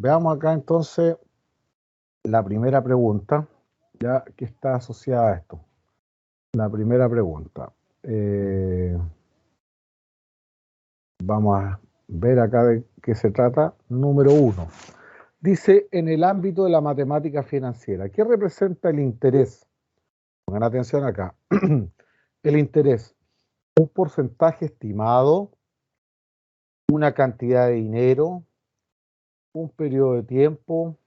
veamos acá entonces la primera pregunta, ya que está asociada a esto. La primera pregunta. Vamos a ver acá de qué se trata. Número 1. Dice, en el ámbito de la matemática financiera, ¿qué representa el interés? Pongan atención acá. El interés, un porcentaje estimado, una cantidad de dinero, un periodo de tiempo,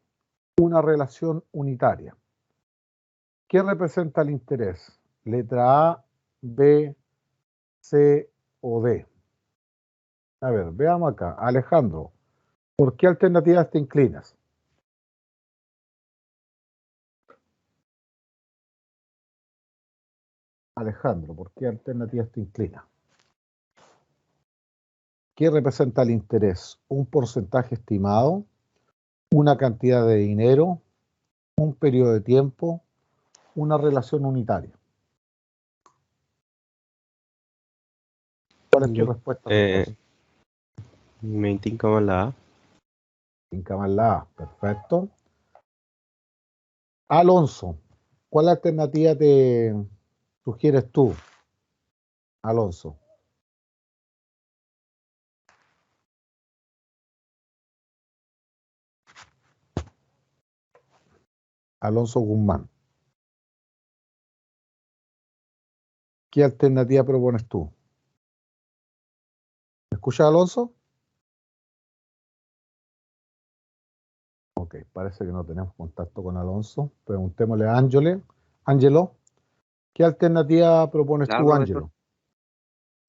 una relación unitaria. ¿Qué representa el interés? Letra A, B, C o D. A ver, veamos acá. Alejandro, ¿por qué alternativas te inclinas? Alejandro, ¿por qué alternativas te inclinas? ¿Qué representa el interés? Un porcentaje estimado, una cantidad de dinero, un periodo de tiempo, una relación unitaria. ¿Cuál es tu respuesta? Me tinca más la A. Tinca más la A, perfecto. Alonso, ¿cuál alternativa te sugieres tú, Alonso? Alonso Guzmán. ¿Qué alternativa propones tú? ¿Me escuchas, Alonso? Ok, parece que no tenemos contacto con Alonso. Preguntémosle a Ángelo, ¿qué alternativa propones tú, Profesor. Ángelo?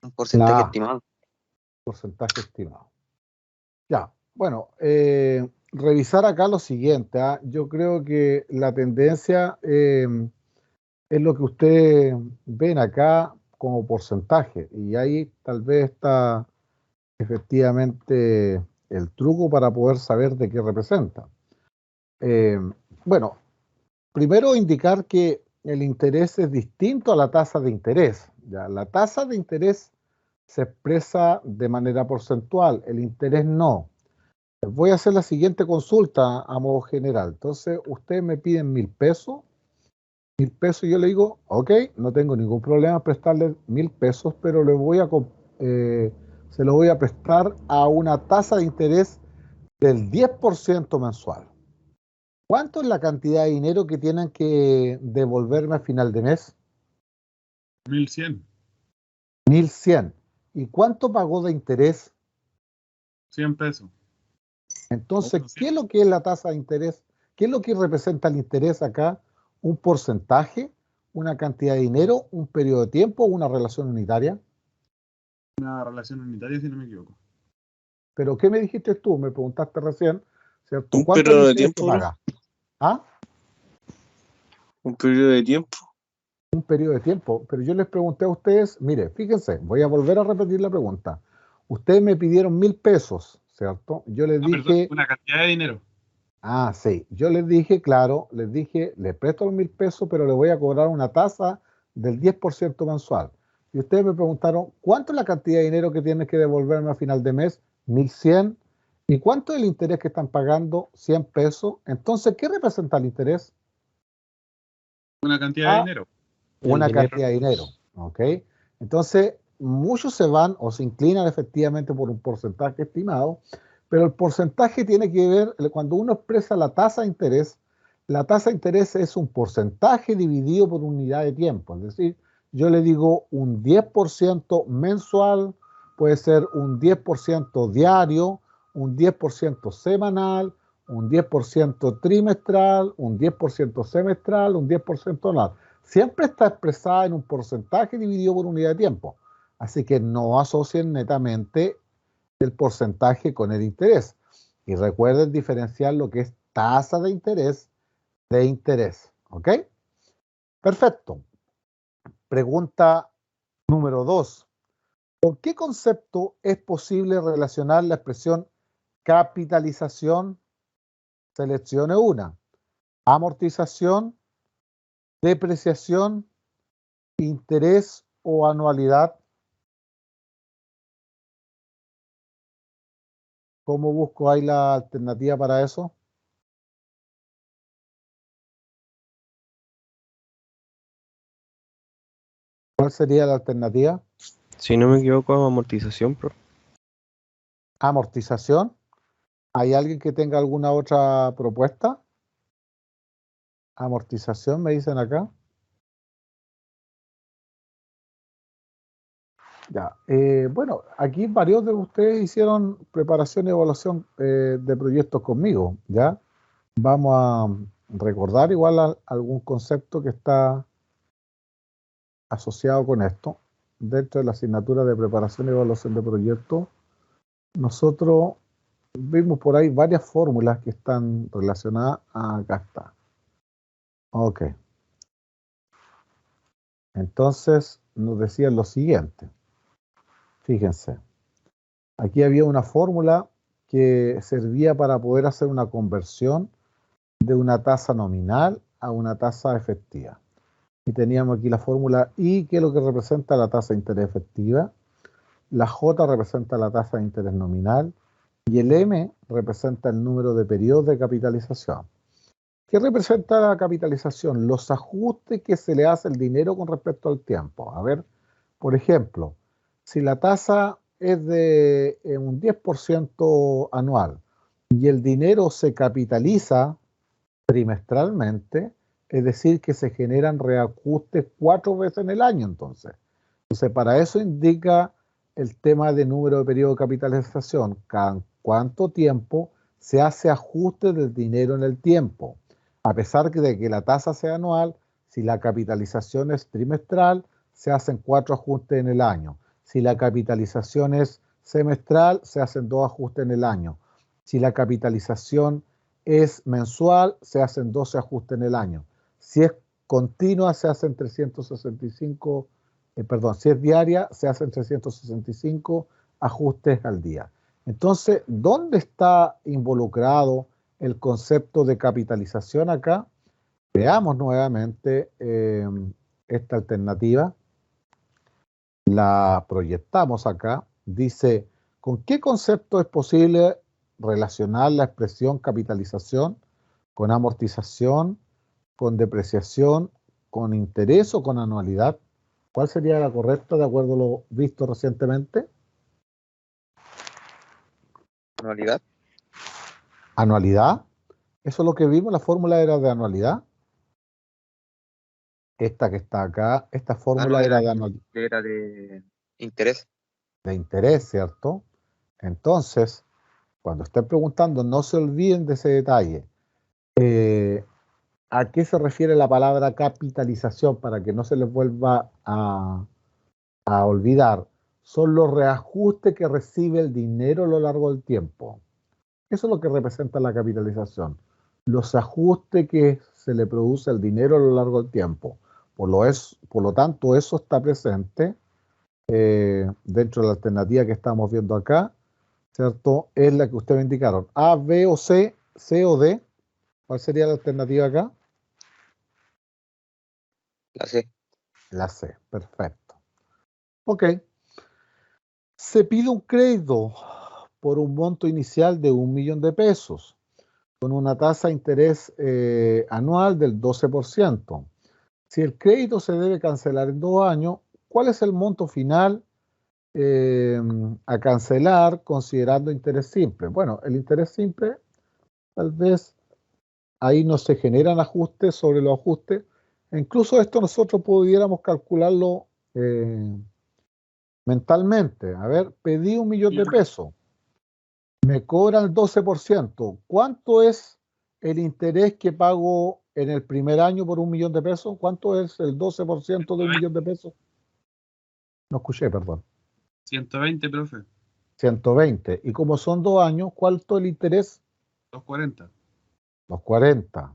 Un porcentaje La A, estimado. porcentaje estimado. Ya, bueno, revisar acá lo siguiente. Yo creo que la tendencia es lo que ustedes ven acá como porcentaje. Y ahí tal vez está efectivamente el truco para poder saber de qué representa. Bueno, primero indicar que el interés es distinto a la tasa de interés. ¿Ya? La tasa de interés se expresa de manera porcentual, el interés no. Voy a hacer la siguiente consulta a modo general. Entonces, ustedes me piden 1.000 pesos. 1.000 pesos, yo le digo, ok, no tengo ningún problema en prestarle 1.000 pesos, pero se lo voy a prestar a una tasa de interés del 10% mensual. ¿Cuánto es la cantidad de dinero que tienen que devolverme a final de mes? 1.100. 1.100. ¿Y cuánto pagó de interés? 100 pesos. Entonces, ¿qué es lo que es la tasa de interés? ¿Qué es lo que representa el interés acá? ¿Un porcentaje? ¿Una cantidad de dinero? ¿Un periodo de tiempo? ¿Una relación unitaria? Una relación unitaria, si no me equivoco. ¿Pero qué me dijiste tú? Me preguntaste recién, ¿cierto? Un ¿Cuánto es el periodo de interés que tiempo, bro. paga? ¿Ah? Un periodo de tiempo. Un periodo de tiempo. Pero yo les pregunté a ustedes, mire, fíjense, voy a volver a repetir la pregunta. Ustedes me pidieron 1.000 pesos, ¿cierto? Yo les Perdón, dije, una cantidad de dinero. sí, yo les dije, claro, les dije, les presto los 1.000 pesos, pero le voy a cobrar una tasa del 10% mensual. Y ustedes me preguntaron, ¿cuánto es la cantidad de dinero que tienes que devolverme a final de mes? 1.100. ¿Y cuánto es el interés que están pagando? 100 pesos. Entonces, ¿qué representa el interés? Una cantidad de dinero. Una cantidad de dinero, ¿ok? Entonces, muchos se van o se inclinan efectivamente por un porcentaje estimado, pero el porcentaje tiene que ver, cuando uno expresa la tasa de interés es un porcentaje dividido por unidad de tiempo, es decir, yo le digo un 10% mensual, puede ser un 10% diario, un 10% semanal, un 10% trimestral, un 10% semestral, un 10% anual. Siempre está expresada en un porcentaje dividido por unidad de tiempo. Así que no asocien netamente el porcentaje con el interés. Y recuerden diferenciar lo que es tasa de interés de interés. ¿Ok? Perfecto. Pregunta número 2. ¿Con qué concepto es posible relacionar la expresión capitalización? Seleccione una. Amortización, depreciación, interés o anualidad. ¿Cómo busco ahí la alternativa para eso? ¿Cuál sería la alternativa? Si no me equivoco, amortización, profe. Amortización. ¿Hay alguien que tenga alguna otra propuesta? Amortización, me dicen acá. Ya. Bueno, aquí varios de ustedes hicieron preparación y evaluación de proyectos conmigo, ¿ya? Vamos a recordar igual algún concepto que está asociado con esto. Dentro de la asignatura de preparación y evaluación de proyectos, nosotros vimos por ahí varias fórmulas que están relacionadas acá está. Ok. Entonces nos decían lo siguiente. Fíjense. Aquí había una fórmula que servía para poder hacer una conversión de una tasa nominal a una tasa efectiva. Y teníamos aquí la fórmula I, que es lo que representa la tasa de interés efectiva. La J representa la tasa de interés nominal. Y el M representa el número de periodos de capitalización. ¿Qué representa la capitalización? Los ajustes que se le hace al dinero con respecto al tiempo. A ver, por ejemplo, si la tasa es de un 10% anual y el dinero se capitaliza trimestralmente, es decir, que se generan reajustes 4 veces en el año entonces. Entonces, para eso indica el tema de número de periodo de capitalización, cada cuánto tiempo se hace ajuste del dinero en el tiempo. A pesar de que la tasa sea anual, si la capitalización es trimestral, se hacen 4 ajustes en el año. Si la capitalización es semestral, se hacen 2 ajustes en el año. Si la capitalización es mensual, se hacen 12 ajustes en el año. Si es continua, se hacen 365, si es diaria, se hacen 365 ajustes al día. Entonces, ¿dónde está involucrado el concepto de capitalización acá? Veamos nuevamente esta alternativa. La proyectamos acá. Dice, ¿con qué concepto es posible relacionar la expresión capitalización con amortización, con depreciación, con interés o con anualidad? ¿Cuál sería la correcta de acuerdo a lo visto recientemente? Anualidad. ¿Anualidad? Eso es lo que vimos, la fórmula era de anualidad. Esta que está acá, esta No, fórmula era de anualidad. era de interés. De interés, ¿cierto? Entonces, cuando estén preguntando, no se olviden de ese detalle. ¿A qué se refiere la palabra capitalización para que no se les vuelva a olvidar? Son los reajustes que recibe el dinero a lo largo del tiempo. Eso es lo que representa la capitalización. Los ajustes que se le produce al dinero a lo largo del tiempo. Por lo tanto, eso está presente dentro de la alternativa que estamos viendo acá, ¿cierto? Es la que ustedes me indicaron. A, B o C, C o D. ¿Cuál sería la alternativa acá? La C. La C, perfecto. Ok. Se pide un crédito por un monto inicial de 1.000.000 de pesos, con una tasa de interés anual del 12%. Si el crédito se debe cancelar en 2 años, ¿cuál es el monto final a cancelar considerando interés simple? Bueno, el interés simple, tal vez ahí no se generan ajustes sobre los ajustes. E incluso esto nosotros pudiéramos calcularlo mentalmente. A ver, pedí 1.000.000 de pesos, me cobran el 12%. ¿Cuánto es el interés que pago en el primer año por 1.000.000 de pesos? ¿Cuánto es el 12% de 1.000.000 de pesos? No escuché, perdón. 120, profe. 120. Y como son 2 años, ¿cuánto es el interés? 240. Los 40.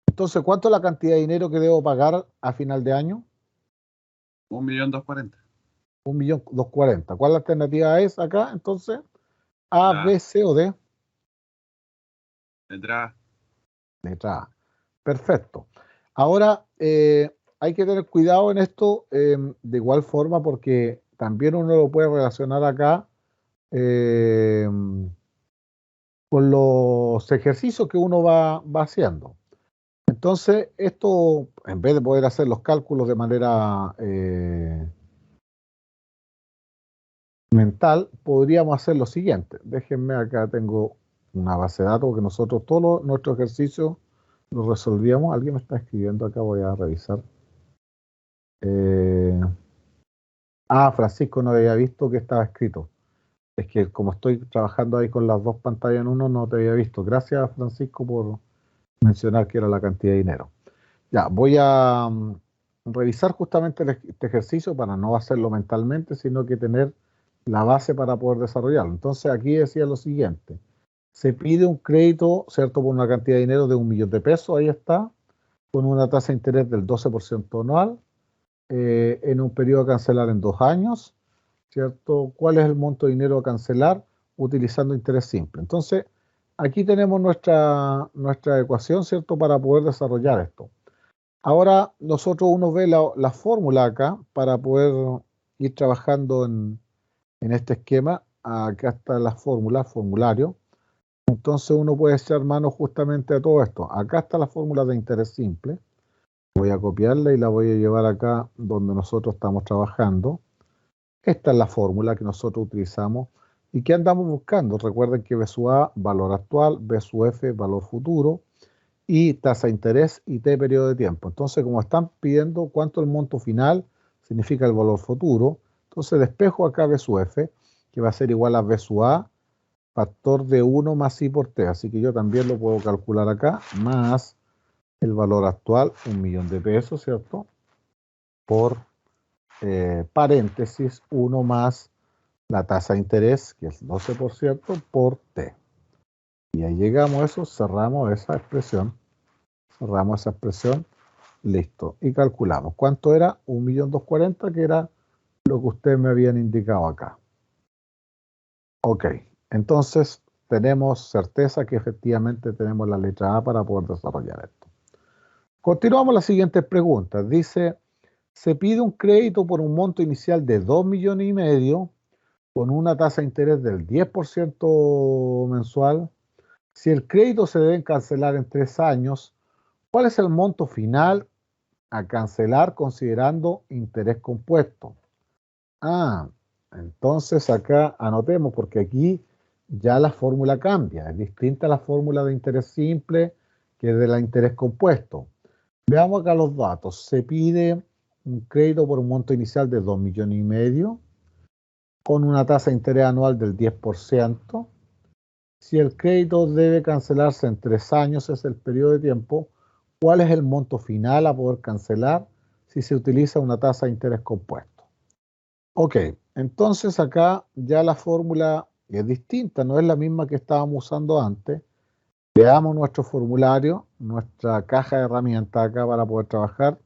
Entonces, ¿cuánto es la cantidad de dinero que debo pagar a final de año? 1.240.000. 1.240.000. ¿Cuál alternativa es acá? Entonces, A, La B, C o D. letra A. Letra A. Perfecto. Ahora, hay que tener cuidado en esto de igual forma porque también uno lo puede relacionar acá con los ejercicios que uno va haciendo. Entonces, esto, en vez de poder hacer los cálculos de manera mental, podríamos hacer lo siguiente. Déjenme, acá tengo una base de datos, porque nosotros todos nuestros ejercicios los resolvíamos. Alguien me está escribiendo acá, voy a revisar. Francisco, no había visto que estaba escrito. Es que como estoy trabajando ahí con las dos pantallas en uno, no te había visto. Gracias, Francisco, por mencionar que era la cantidad de dinero. Ya, voy a revisar justamente este ejercicio para no hacerlo mentalmente, sino que tener la base para poder desarrollarlo. Entonces, aquí decía lo siguiente. Se pide un crédito, ¿cierto?, por una cantidad de dinero de 1 millón de pesos, ahí está, con una tasa de interés del 12% anual, en un periodo a cancelar en 2 años, ¿cierto? ¿Cuál es el monto de dinero a cancelar utilizando interés simple? Entonces, aquí tenemos nuestra ecuación, ¿cierto?, para poder desarrollar esto. Ahora, uno ve la fórmula acá para poder ir trabajando en este esquema. Acá está la fórmula, formulario. Entonces uno puede echar mano justamente a todo esto. Acá está la fórmula de interés simple. Voy a copiarla y la voy a llevar acá donde nosotros estamos trabajando. Esta es la fórmula que nosotros utilizamos y que andamos buscando. Recuerden que B sub A, valor actual, B sub F, valor futuro, y tasa de interés y T, periodo de tiempo. Entonces, como están pidiendo cuánto el monto final, significa el valor futuro, entonces despejo acá B sub F, que va a ser igual a B sub A, factor de 1 más I por T. Así que yo también lo puedo calcular acá, más el valor actual, 1 millón de pesos, ¿cierto? Por paréntesis, 1 más la tasa de interés, que es 12%, por T. Y ahí llegamos a eso, cerramos esa expresión, listo. Y calculamos. ¿Cuánto era? 1.240.000, que era lo que ustedes me habían indicado acá. Ok, entonces tenemos certeza que efectivamente tenemos la letra A para poder desarrollar esto. Continuamos las siguientes preguntas. Dice, se pide un crédito por un monto inicial de 2,5 millones con una tasa de interés del 10% mensual. Si el crédito se debe cancelar en 3 años, ¿cuál es el monto final a cancelar considerando interés compuesto? Entonces acá anotemos, porque aquí ya la fórmula cambia. Es distinta a la fórmula de interés simple que de la interés compuesto. Veamos acá los datos. Se pide un crédito por un monto inicial de 2,5 millones con una tasa de interés anual del 10%. Si el crédito debe cancelarse en 3 años, es el periodo de tiempo, ¿cuál es el monto final a poder cancelar si se utiliza una tasa de interés compuesto? Ok, entonces acá ya la fórmula es distinta, no es la misma que estábamos usando antes. Veamos nuestro formulario, nuestra caja de herramientas acá para poder trabajar.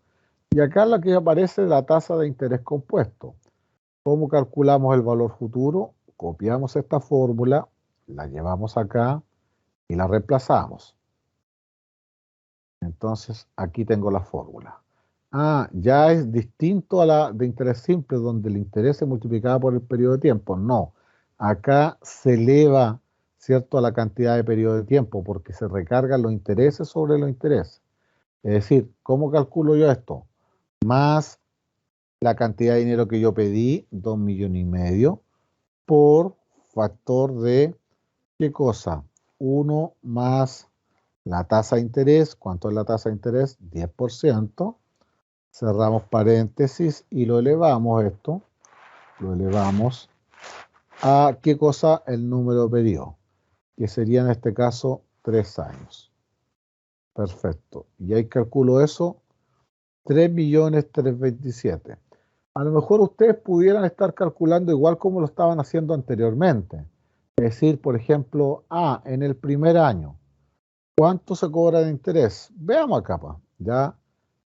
Y acá la que aparece la tasa de interés compuesto. ¿Cómo calculamos el valor futuro? Copiamos esta fórmula, la llevamos acá y la reemplazamos. Entonces aquí tengo la fórmula. Ya es distinto a la de interés simple, donde el interés se multiplicaba por el periodo de tiempo. No, acá se eleva, ¿cierto?, a la cantidad de periodo de tiempo, porque se recargan los intereses sobre los intereses. Es decir, ¿cómo calculo yo esto? Más la cantidad de dinero que yo pedí, 2,5 millones, por factor de, ¿qué cosa? 1 más la tasa de interés. ¿Cuánto es la tasa de interés? 10%. Cerramos paréntesis y lo elevamos esto. Lo elevamos a, ¿qué cosa? El número pedido, que sería en este caso 3 años. Perfecto. Y ahí calculo eso, 3.327.000. A lo mejor ustedes pudieran estar calculando igual como lo estaban haciendo anteriormente. Es decir, por ejemplo, en el primer año, ¿cuánto se cobra de interés? Veamos acá, ya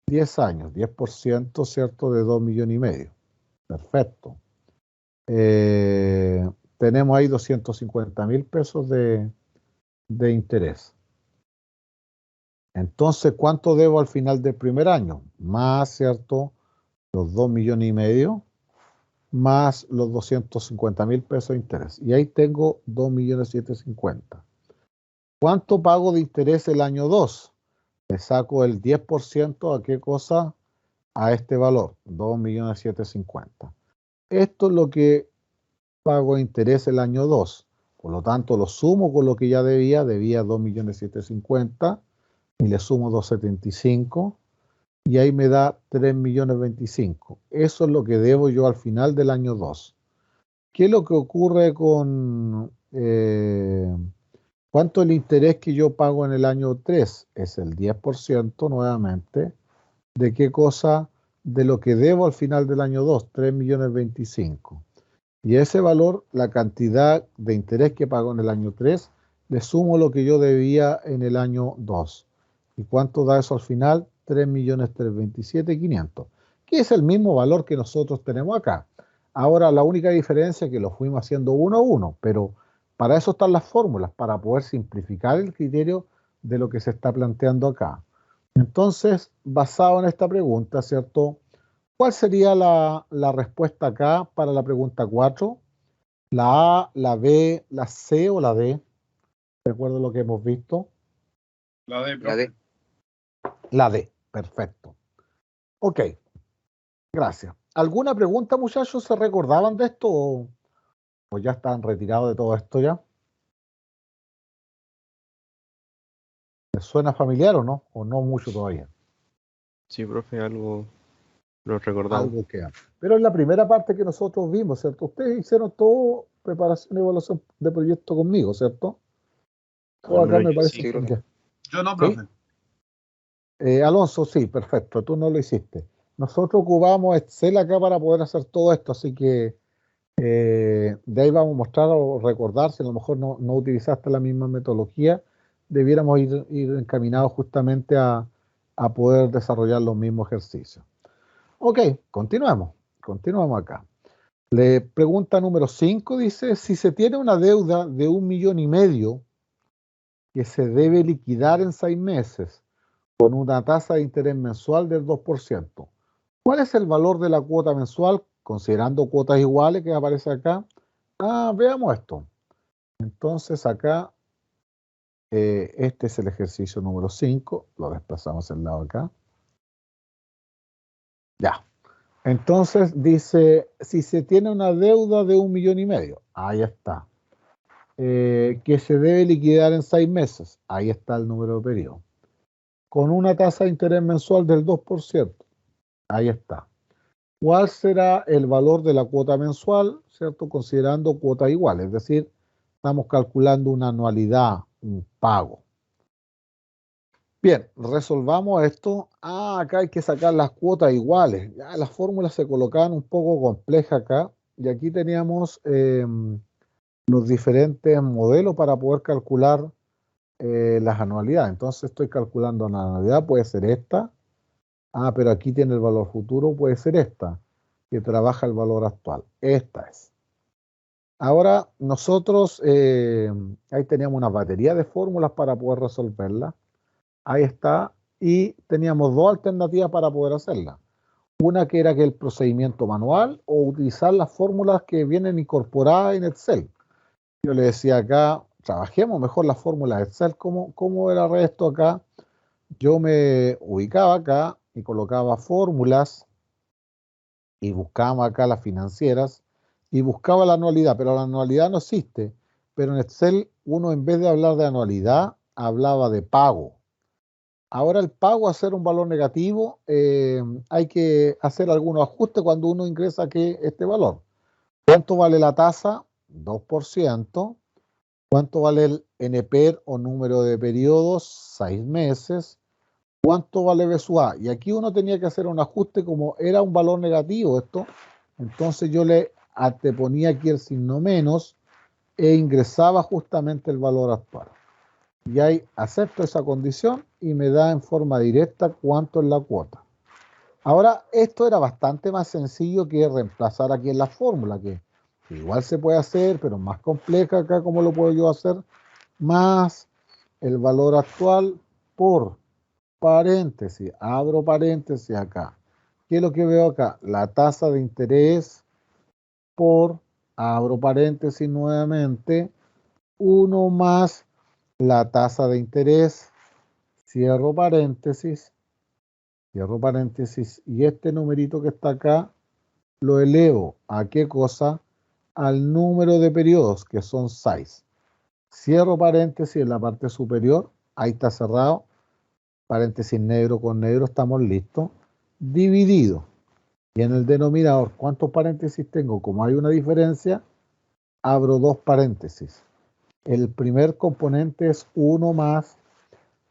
10 años, 10%, ¿cierto?, de 2,5 millones. Perfecto. Tenemos ahí 250.000 pesos de interés. Entonces, ¿cuánto debo al final del primer año? Más, ¿cierto?, los 2,5 millones, más los 250.000 pesos de interés. Y ahí tengo 2,750,000. ¿Cuánto pago de interés el año 2? Le saco el 10% a qué cosa, a este valor, 2.750.000. Esto es lo que pago de interés el año 2. Por lo tanto, lo sumo con lo que ya debía 2.750.000 y le sumo 275 y ahí me da 3.025.000. Eso es lo que debo yo al final del año 2. ¿Qué es lo que ocurre con cuánto el interés que yo pago en el año 3? Es el 10% nuevamente. ¿De qué cosa? De lo que debo al final del año 2, 3.025.000. Y ese valor, la cantidad de interés que pago en el año 3, le sumo lo que yo debía en el año 2. ¿Y cuánto da eso al final? 3.327.500, que es el mismo valor que nosotros tenemos acá. Ahora, la única diferencia es que lo fuimos haciendo uno a uno, pero para eso están las fórmulas, para poder simplificar el criterio de lo que se está planteando acá. Entonces, basado en esta pregunta, ¿cierto? ¿Cuál sería la respuesta acá para la pregunta 4? ¿La A, la B, la C o la D? ¿De acuerdo a lo que hemos visto? La D, La profe. D. La D, perfecto. Ok, gracias. ¿Alguna pregunta, muchachos? ¿Se recordaban de esto o ya están retirados de todo esto ya? ¿Les suena familiar o no? ¿O no mucho todavía? Sí, profe, algo lo recordamos. Algo queda. Pero en la primera parte que nosotros vimos, ¿cierto? Ustedes hicieron todo preparación y evaluación de proyecto conmigo, ¿cierto? Todo Al acá menos me yo parece. sí. Sí, profe. Ya. Yo no, ¿Sí? profe. Alonso, sí, perfecto, tú no lo hiciste. Nosotros ocupamos Excel acá para poder hacer todo esto, así que de ahí vamos a mostrar o recordar, si a lo mejor no utilizaste la misma metodología, debiéramos ir encaminados justamente a poder desarrollar los mismos ejercicios. Ok, continuamos acá. Le pregunta número 5 dice, si se tiene una deuda de 1,500,000 que se debe liquidar en 6 meses, con una tasa de interés mensual del 2%. ¿Cuál es el valor de la cuota mensual, considerando cuotas iguales que aparece acá? Veamos esto. Entonces acá, este es el ejercicio número 5, lo desplazamos al lado acá. Ya. Entonces dice, si se tiene una deuda de 1,500,000, ahí está, que se debe liquidar en 6 meses, ahí está el número de periodo, con una tasa de interés mensual del 2%, ahí está. ¿Cuál será el valor de la cuota mensual, cierto? Considerando cuotas iguales, es decir, estamos calculando una anualidad, un pago. Bien, resolvamos esto. Acá hay que sacar las cuotas iguales. Ya, las fórmulas se colocaban un poco complejas acá. Y aquí teníamos los diferentes modelos para poder calcular las anualidades. Entonces estoy calculando la anualidad, puede ser esta. Pero aquí tiene el valor futuro, puede ser esta, que trabaja el valor actual. Esta es. Ahora nosotros, ahí teníamos una batería de fórmulas para poder resolverla. Ahí está. Y teníamos dos alternativas para poder hacerla. Una que era que el procedimiento manual o utilizar las fórmulas que vienen incorporadas en Excel. Yo le decía acá, trabajemos mejor las fórmulas de Excel. ¿Cómo era esto acá? Yo me ubicaba acá y colocaba fórmulas y buscábamos acá las financieras y buscaba la anualidad, pero la anualidad no existe. Pero en Excel uno en vez de hablar de anualidad, hablaba de pago. Ahora el pago, a ser un valor negativo, hay que hacer algunos ajustes cuando uno ingresa aquí este valor. ¿Cuánto vale la tasa? 2%. ¿Cuánto vale el NPER o número de periodos? 6 meses. ¿Cuánto vale BSUA? Y aquí uno tenía que hacer un ajuste, como era un valor negativo esto, entonces yo le anteponía aquí el signo menos e ingresaba justamente el valor actual. Y ahí acepto esa condición y me da en forma directa cuánto es la cuota. Ahora, esto era bastante más sencillo que reemplazar aquí en la fórmula, que igual se puede hacer, pero más compleja acá. ¿Cómo lo puedo yo hacer? Más el valor actual por paréntesis, abro paréntesis acá. ¿Qué es lo que veo acá? La tasa de interés por, abro paréntesis nuevamente, 1 más la tasa de interés, cierro paréntesis, y este numerito que está acá lo elevo ¿a qué cosa? Al número de periodos, que son 6. Cierro paréntesis en la parte superior, ahí está cerrado, paréntesis negro con negro, estamos listos. Dividido. Y en el denominador, ¿cuántos paréntesis tengo? Como hay una diferencia, abro 2 paréntesis. El primer componente es 1 más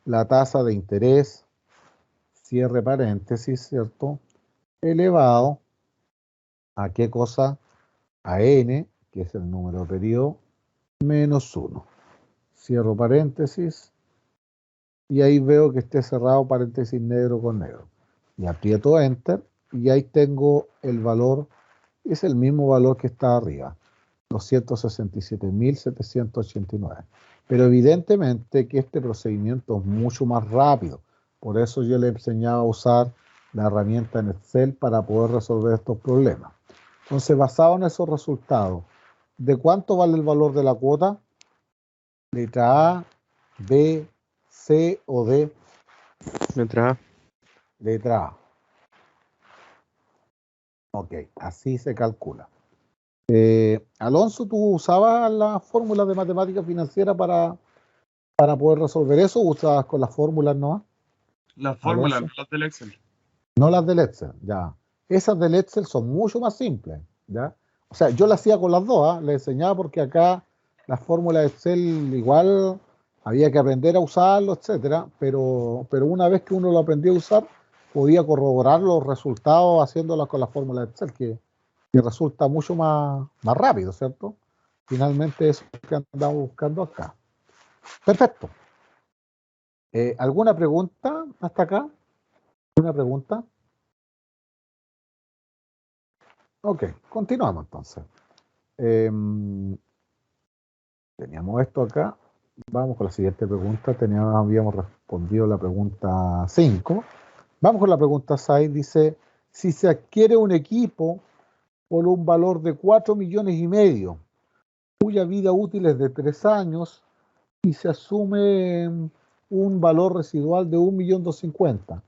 la tasa de interés, cierre paréntesis, ¿cierto? Elevado, ¿a qué cosa? A n, que es el número de periodo, menos 1. Cierro paréntesis, y ahí veo que esté cerrado paréntesis negro con negro. Y aprieto Enter, y ahí tengo el valor, es el mismo valor que está arriba, 267.789. Pero evidentemente que este procedimiento es mucho más rápido. Por eso yo le enseñaba a usar la herramienta en Excel para poder resolver estos problemas. Entonces, basado en esos resultados, ¿de cuánto vale el valor de la cuota? Letra A, B, C o D. Letra A. Letra A. Ok, así se calcula. Alonso, ¿tú usabas las fórmulas de matemática financiera para poder resolver eso o usabas con las fórmulas nomás? Las fórmulas, Alonso. no las del Excel. No las del Excel, ya. Esas del Excel son mucho más simples, ¿ya? O sea, yo las hacía con las dos, le enseñaba porque acá las fórmulas de Excel igual había que aprender a usarlo, etcétera, pero una vez que uno lo aprendió a usar, podía corroborar los resultados haciéndolas con las fórmulas de Excel, que resulta mucho más rápido, ¿cierto? Finalmente eso es lo que andamos buscando acá. Perfecto. ¿Alguna pregunta hasta acá? ¿Una pregunta? Ok, continuamos entonces. Teníamos esto acá. Vamos con la siguiente pregunta. Habíamos respondido la pregunta 5. Vamos con la pregunta 6. Dice, si se adquiere un equipo por un valor de 4,5 millones, cuya vida útil es de 3 años, y se asume un valor residual de 1.250.000,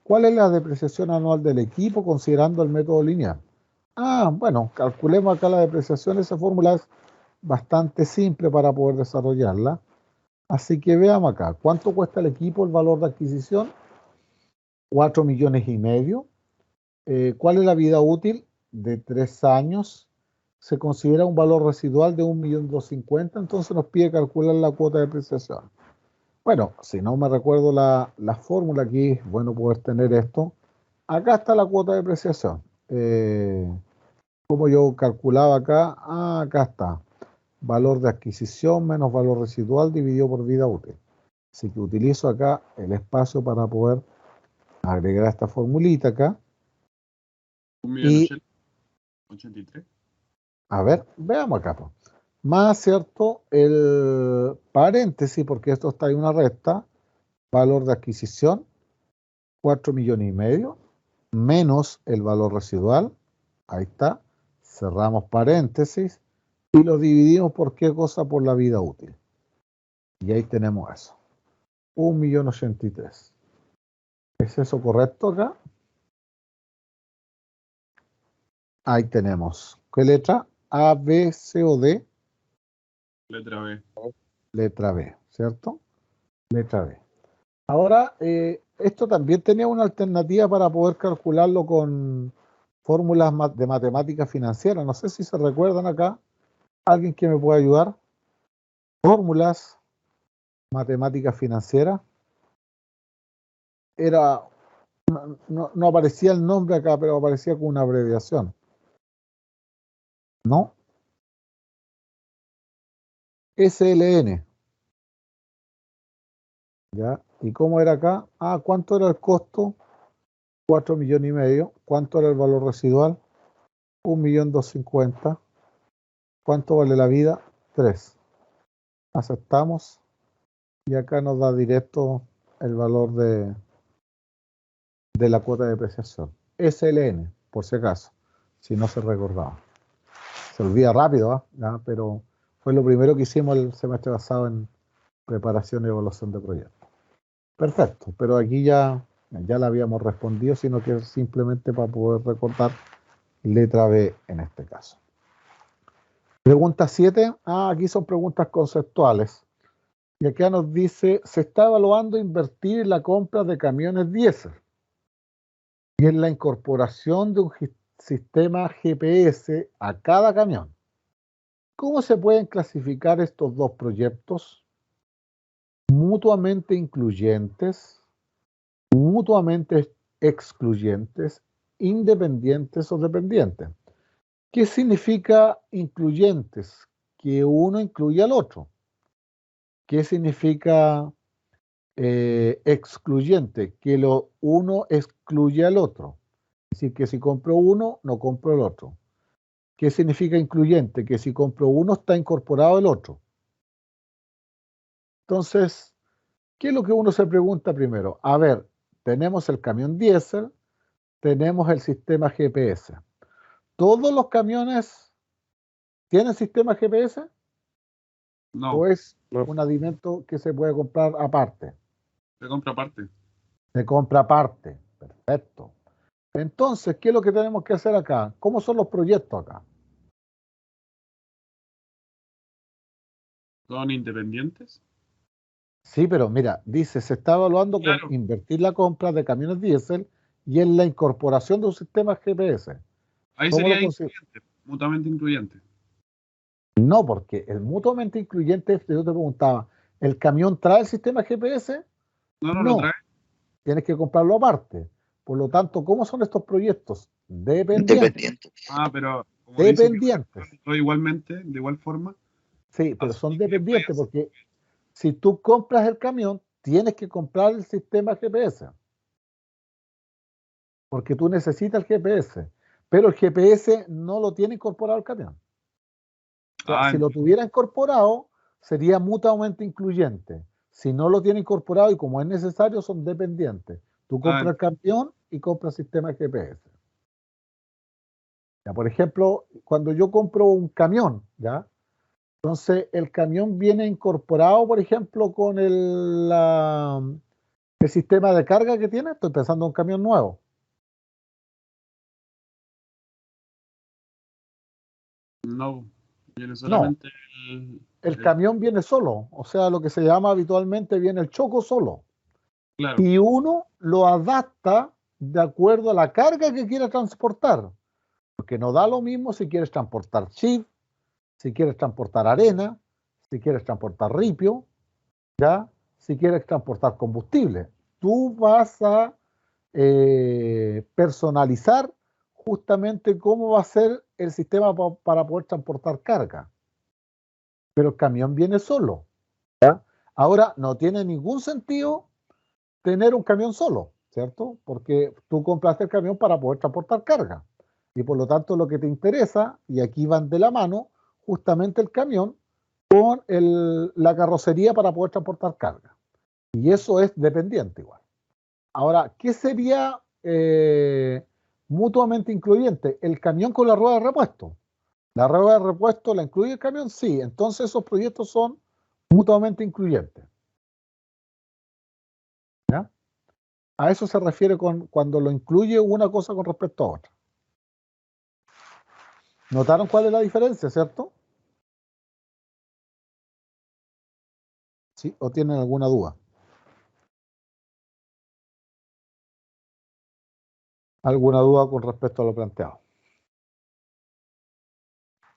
¿cuál es la depreciación anual del equipo considerando el método lineal? Bueno, calculemos acá la depreciación. Esa fórmula es bastante simple para poder desarrollarla. Así que veamos acá. ¿Cuánto cuesta el equipo, el valor de adquisición? 4,5 millones. ¿Cuál es la vida útil? De 3 años. Se considera un valor residual de 1.250.000. Entonces nos pide calcular la cuota de depreciación. Bueno, si no me recuerdo la fórmula aquí, es bueno poder tener esto. Acá está la cuota de depreciación. Como yo calculaba acá, acá está. Valor de adquisición menos valor residual dividido por vida útil. Así que utilizo acá el espacio para poder agregar esta formulita acá. 1.083.000. A ver, veamos acá. Pues. Más, ¿cierto? El paréntesis, porque esto está en una recta. Valor de adquisición, 4,5 millones, menos el valor residual. Ahí está. Cerramos paréntesis. Y lo dividimos por qué cosa, por la vida útil. Y ahí tenemos eso. 1.083.000. ¿Es eso correcto acá? Ahí tenemos. ¿Qué letra? A, B, C o D. Letra B. Letra B, ¿cierto? Letra B. Ahora, esto también tenía una alternativa para poder calcularlo con fórmulas de matemática financiera. No sé si se recuerdan acá. ¿Alguien que me pueda ayudar? Fórmulas, matemática financiera. No aparecía el nombre acá, pero aparecía con una abreviación. ¿No? SLN. ¿Ya? ¿Y cómo era acá? ¿Cuánto era el costo? 4,5 millones. ¿Cuánto era el valor residual? 1.250.000. ¿Cuánto vale la vida? 3. Aceptamos. Y acá nos da directo el valor de la cuota de depreciación. SLN, por si acaso, si no se recordaba. Se olvida rápido, ¿eh? Pero fue lo primero que hicimos el semestre pasado en preparación y evaluación de proyectos. Perfecto, pero aquí ya la habíamos respondido, sino que es simplemente para poder recordar letra B en este caso. Pregunta 7. Aquí son preguntas conceptuales. Y acá nos dice, se está evaluando invertir en la compra de camiones diésel y en la incorporación de un sistema GPS a cada camión. ¿Cómo se pueden clasificar estos dos proyectos? Mutuamente incluyentes, mutuamente excluyentes, independientes o dependientes. ¿Qué significa incluyentes? Que uno incluye al otro. ¿Qué significa excluyente? Que uno excluye al otro. Es decir, que si compro uno, no compro el otro. ¿Qué significa incluyente? Que si compro uno, está incorporado el otro. Entonces, ¿qué es lo que uno se pregunta primero? A ver, tenemos el camión diésel, tenemos el sistema GPS. ¿Todos los camiones tienen sistema GPS? No, ¿O es No. un alimento que se puede comprar aparte? se compra aparte. Se compra aparte. Perfecto. Entonces, ¿qué es lo que tenemos que hacer acá? ¿Cómo son los proyectos acá? ¿Son independientes? Sí, pero mira, dice, se está evaluando con Claro. invertir la compra de camiones diésel y en la incorporación de un sistema GPS. Ahí ¿Cómo lo sería consideras? incluyente, mutuamente incluyente. No, porque el mutuamente incluyente, yo te preguntaba, ¿el camión trae el sistema GPS? No, no lo trae. No, tienes que comprarlo aparte. Por lo tanto, ¿cómo son estos proyectos? Dependientes. Independiente. Pero como dice que Dependientes. todo igualmente, de igual forma, Sí, pero son asumí que puede dependientes ser. porque si tú compras el camión, tienes que comprar el sistema GPS. Porque tú necesitas el GPS. Pero el GPS no lo tiene incorporado el camión. O sea, si lo Entiendo. tuviera incorporado, sería mutuamente incluyente. Si no lo tiene incorporado y como es necesario, son dependientes. Tú compras el camión y compras el sistema GPS. Ya, por ejemplo, cuando yo compro un camión, ¿ya? Entonces el camión viene incorporado, por ejemplo, con el sistema de carga que tiene. Estoy pensando en un camión nuevo. No, viene No, solamente el camión viene solo, o sea, lo que se llama habitualmente viene el choco solo. claro. Y uno lo adapta de acuerdo a la carga que quiera transportar. Porque no da lo mismo si quieres transportar chip, si quieres transportar arena, si quieres transportar ripio, ¿ya? Si quieres transportar combustible. Tú vas a personalizar justamente cómo va a ser el sistema para poder transportar carga. Pero el camión viene solo. ¿Ya? Ahora, no tiene ningún sentido tener un camión solo, ¿cierto? Porque tú compraste el camión para poder transportar carga. Y por lo tanto lo que te interesa, y aquí van de la mano, justamente el camión con la carrocería para poder transportar carga. Y eso es dependiente igual. Ahora, ¿qué sería mutuamente incluyente? El camión con la rueda de repuesto. ¿La rueda de repuesto la incluye el camión? Sí. Entonces esos proyectos son mutuamente incluyentes. ¿Ya? A eso se refiere cuando lo incluye una cosa con respecto a otra. ¿Notaron cuál es la diferencia, cierto? ¿Sí? ¿O tienen alguna duda? ¿Alguna duda con respecto a lo planteado?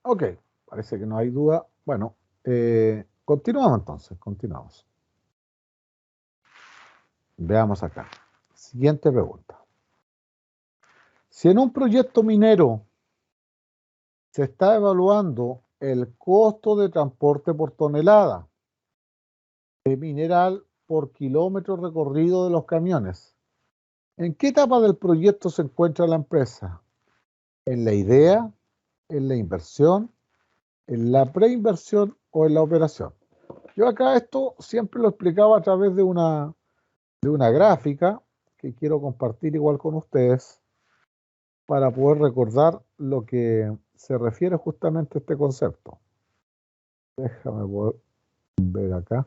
Ok, parece que no hay duda. Bueno, continuamos entonces, continuamos. Veamos acá. Siguiente pregunta. Si en un proyecto minero se está evaluando el costo de transporte por tonelada de mineral por kilómetro recorrido de los camiones, ¿en qué etapa del proyecto se encuentra la empresa? ¿En la idea, en la inversión, en la preinversión o en la operación? Yo acá esto siempre lo explicaba a través de una gráfica que quiero compartir igual con ustedes para poder recordar lo que se refiere justamente a este concepto. Déjame ver acá.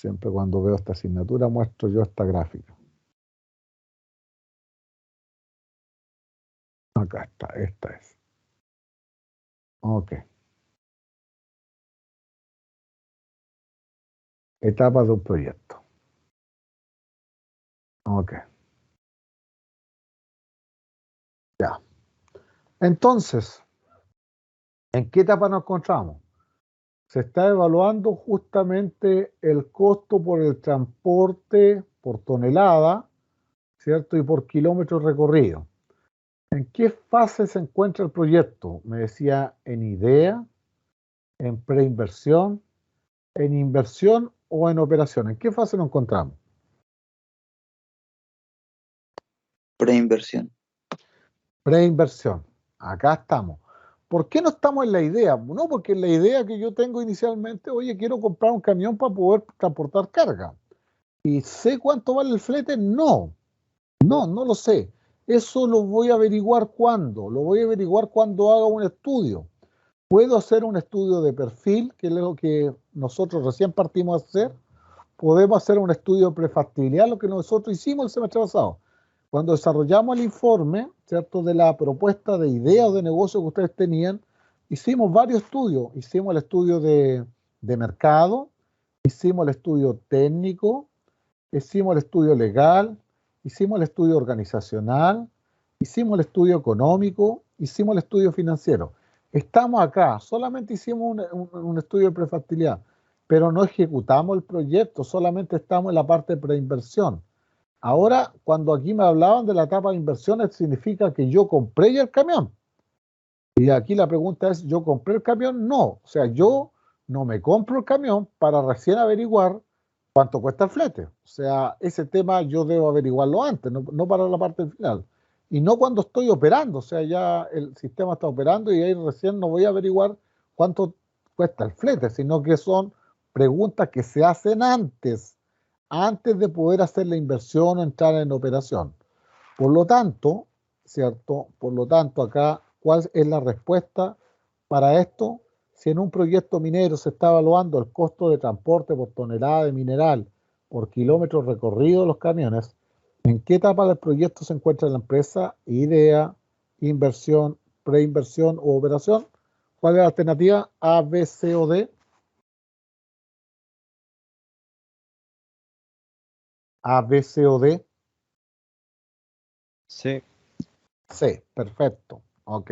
Siempre cuando veo esta asignatura muestro yo esta gráfica. Acá está, esta es. Ok. Etapa de un proyecto. Ok. Ya. Entonces, ¿en qué etapa nos encontramos? Se está evaluando justamente el costo por el transporte por tonelada, ¿cierto? Y por kilómetro recorrido. ¿En qué fase se encuentra el proyecto? Me decía, en idea, en preinversión, en inversión o en operación. ¿En qué fase nos encontramos? Preinversión. Preinversión. Acá estamos. ¿Por qué no estamos en la idea? No, porque en la idea que yo tengo inicialmente, oye, quiero comprar un camión para poder transportar carga. ¿Y sé cuánto vale el flete? No, no lo sé. Eso lo voy a averiguar cuando. Lo voy a averiguar cuando haga un estudio. Puedo hacer un estudio de perfil, que es lo que nosotros recién partimos a hacer. Podemos hacer un estudio de prefactibilidad, lo que nosotros hicimos el semestre pasado. Cuando desarrollamos el informe, ¿cierto?, de la propuesta de idea o de negocio que ustedes tenían, hicimos varios estudios. Hicimos el estudio de mercado, hicimos el estudio técnico, hicimos el estudio legal, hicimos el estudio organizacional, hicimos el estudio económico, hicimos el estudio financiero. Estamos acá, solamente hicimos un estudio de prefactibilidad, pero no ejecutamos el proyecto, solamente estamos en la parte de preinversión. Ahora, cuando aquí me hablaban de la etapa de inversiones, significa que yo compré ya el camión. Y aquí la pregunta es, ¿yo compré el camión? No, o sea, yo no me compro el camión para recién averiguar cuánto cuesta el flete. O sea, ese tema yo debo averiguarlo antes, no para la parte final. Y no cuando estoy operando, o sea, ya el sistema está operando y ahí recién no voy a averiguar cuánto cuesta el flete, sino que son preguntas que se hacen antes de poder hacer la inversión o entrar en operación. Por lo tanto, ¿cierto? Por lo tanto, acá, ¿cuál es la respuesta para esto? Si en un proyecto minero se está evaluando el costo de transporte por tonelada de mineral por kilómetro recorrido de los camiones, ¿en qué etapa del proyecto se encuentra la empresa? Idea, inversión, preinversión o operación. ¿Cuál es la alternativa? A, B, C o D. A, B, C o D. Sí. C, perfecto. Ok.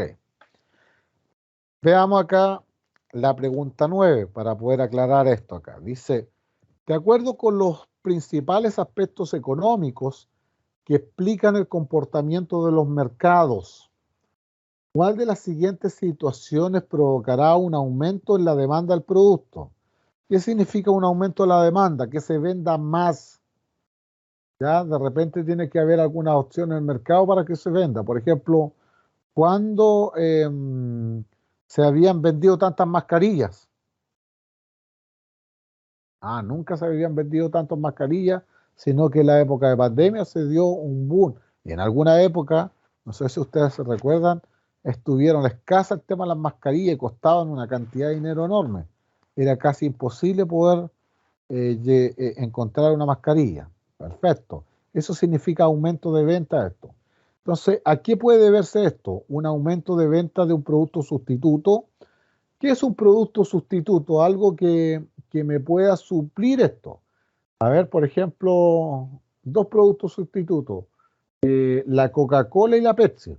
Veamos acá la pregunta 9 para poder aclarar esto acá. Dice, de acuerdo con los principales aspectos económicos que explican el comportamiento de los mercados, ¿cuál de las siguientes situaciones provocará un aumento en la demanda del producto? ¿Qué significa un aumento de la demanda? Que se venda más. Ya, de repente tiene que haber alguna opción en el mercado para que se venda. Por ejemplo, ¿cuándo se habían vendido tantas mascarillas? Nunca se habían vendido tantas mascarillas, sino que en la época de pandemia se dio un boom. Y en alguna época, no sé si ustedes se recuerdan, estuvieron escasas el tema de las mascarillas y costaban una cantidad de dinero enorme. Era casi imposible poder encontrar una mascarilla. Perfecto. Eso significa aumento de venta de esto. Entonces, ¿a qué puede deberse esto? Un aumento de venta de un producto sustituto. ¿Qué es un producto sustituto? Algo que me pueda suplir esto. A ver, por ejemplo, dos productos sustitutos. La Coca-Cola y la Pepsi.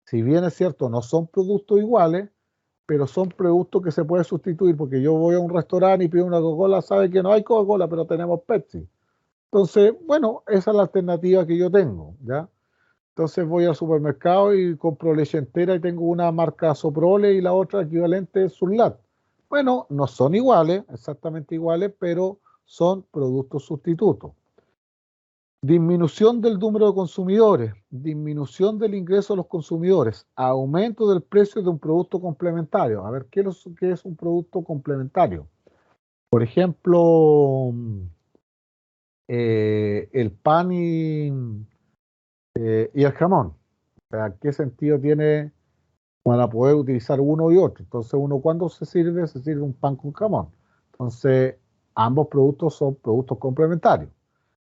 Si bien es cierto, no son productos iguales, pero son productos que se pueden sustituir, porque yo voy a un restaurante y pido una Coca-Cola, sabe que no hay Coca-Cola, pero tenemos Pepsi. Entonces, bueno, esa es la alternativa que yo tengo, ¿ya? Entonces voy al supermercado y compro leche entera y tengo una marca Soprole y la otra equivalente es Surlat. Bueno, no son iguales, exactamente iguales, pero son productos sustitutos. Disminución del número de consumidores, disminución del ingreso de los consumidores, aumento del precio de un producto complementario. A ver, ¿qué es un producto complementario? Por ejemplo, el pan y el jamón. O sea, ¿qué sentido tiene para poder utilizar uno y otro? Entonces, uno cuando se sirve un pan con jamón. Entonces, ambos productos son productos complementarios.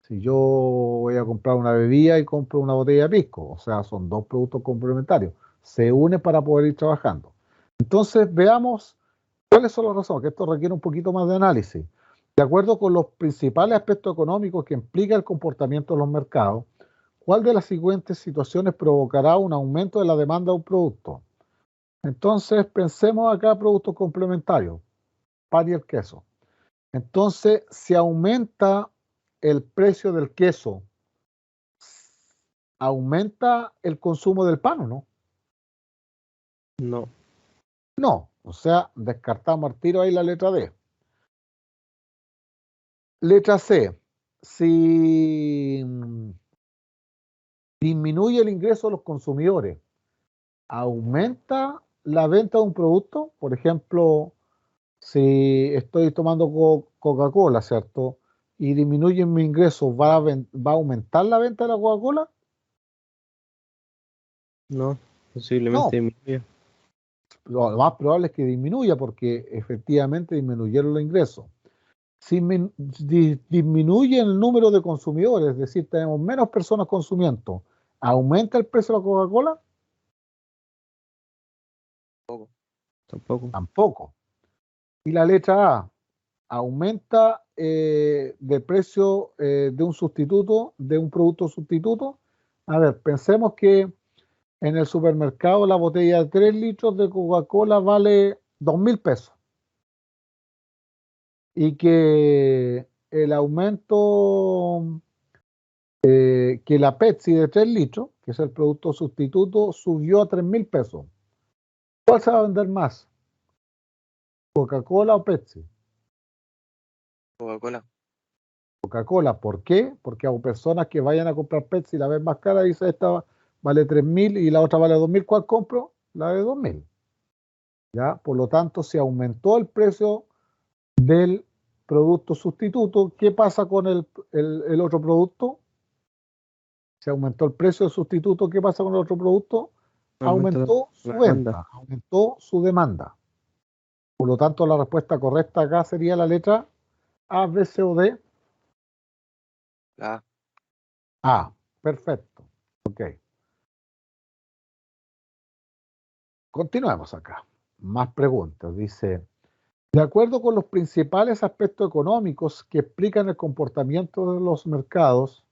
Si yo voy a comprar una bebida y compro una botella de pisco, o sea, son dos productos complementarios, se unen para poder ir trabajando. Entonces, veamos cuáles son las razones, que esto requiere un poquito más de análisis. De acuerdo con los principales aspectos económicos que implica el comportamiento de los mercados, ¿cuál de las siguientes situaciones provocará un aumento de la demanda de un producto? Entonces, pensemos acá productos complementarios, pan y el queso. Entonces, si aumenta el precio del queso, ¿aumenta el consumo del pan o no? No. No, o sea, descartamos al tiro ahí la letra D. Letra C, si disminuye el ingreso de los consumidores, ¿aumenta la venta de un producto? Por ejemplo, si estoy tomando Coca-Cola, ¿cierto? Y disminuye mi ingreso, ¿va a aumentar la venta de la Coca-Cola? No, posiblemente No, disminuya. lo más probable es que disminuya porque efectivamente disminuyeron los ingresos. Si disminuye el número de consumidores, es decir, tenemos menos personas consumiendo, ¿aumenta el precio de la Coca-Cola? Tampoco. Tampoco. Y la letra A, ¿aumenta de precio de un sustituto, de un producto sustituto? A ver, pensemos que en el supermercado la botella de 3 litros de Coca-Cola vale 2.000 pesos. Y que el aumento, que la Pepsi de 3 litros, que es el producto sustituto, subió a 3.000 pesos. ¿Cuál se va a vender más? ¿Coca-Cola o Pepsi? Coca-Cola. Coca-Cola, ¿por qué? Porque hay personas que vayan a comprar Pepsi y la ven más cara y dice esta vale 3.000 y la otra vale 2.000, ¿cuál compro? La de 2.000. ¿Ya? Por lo tanto, se aumentó el precio del producto sustituto. ¿Qué pasa con el otro producto? Se aumentó el precio del sustituto. ¿Qué pasa con el otro producto? Aumenta Aumentó la su demanda. venta, aumentó su demanda. Por lo tanto, la respuesta correcta acá sería la letra A, B, C o D. La A. A, perfecto. Ok. Continuemos acá. Más preguntas. Dice, de acuerdo con los principales aspectos económicos que explican el comportamiento de los mercados,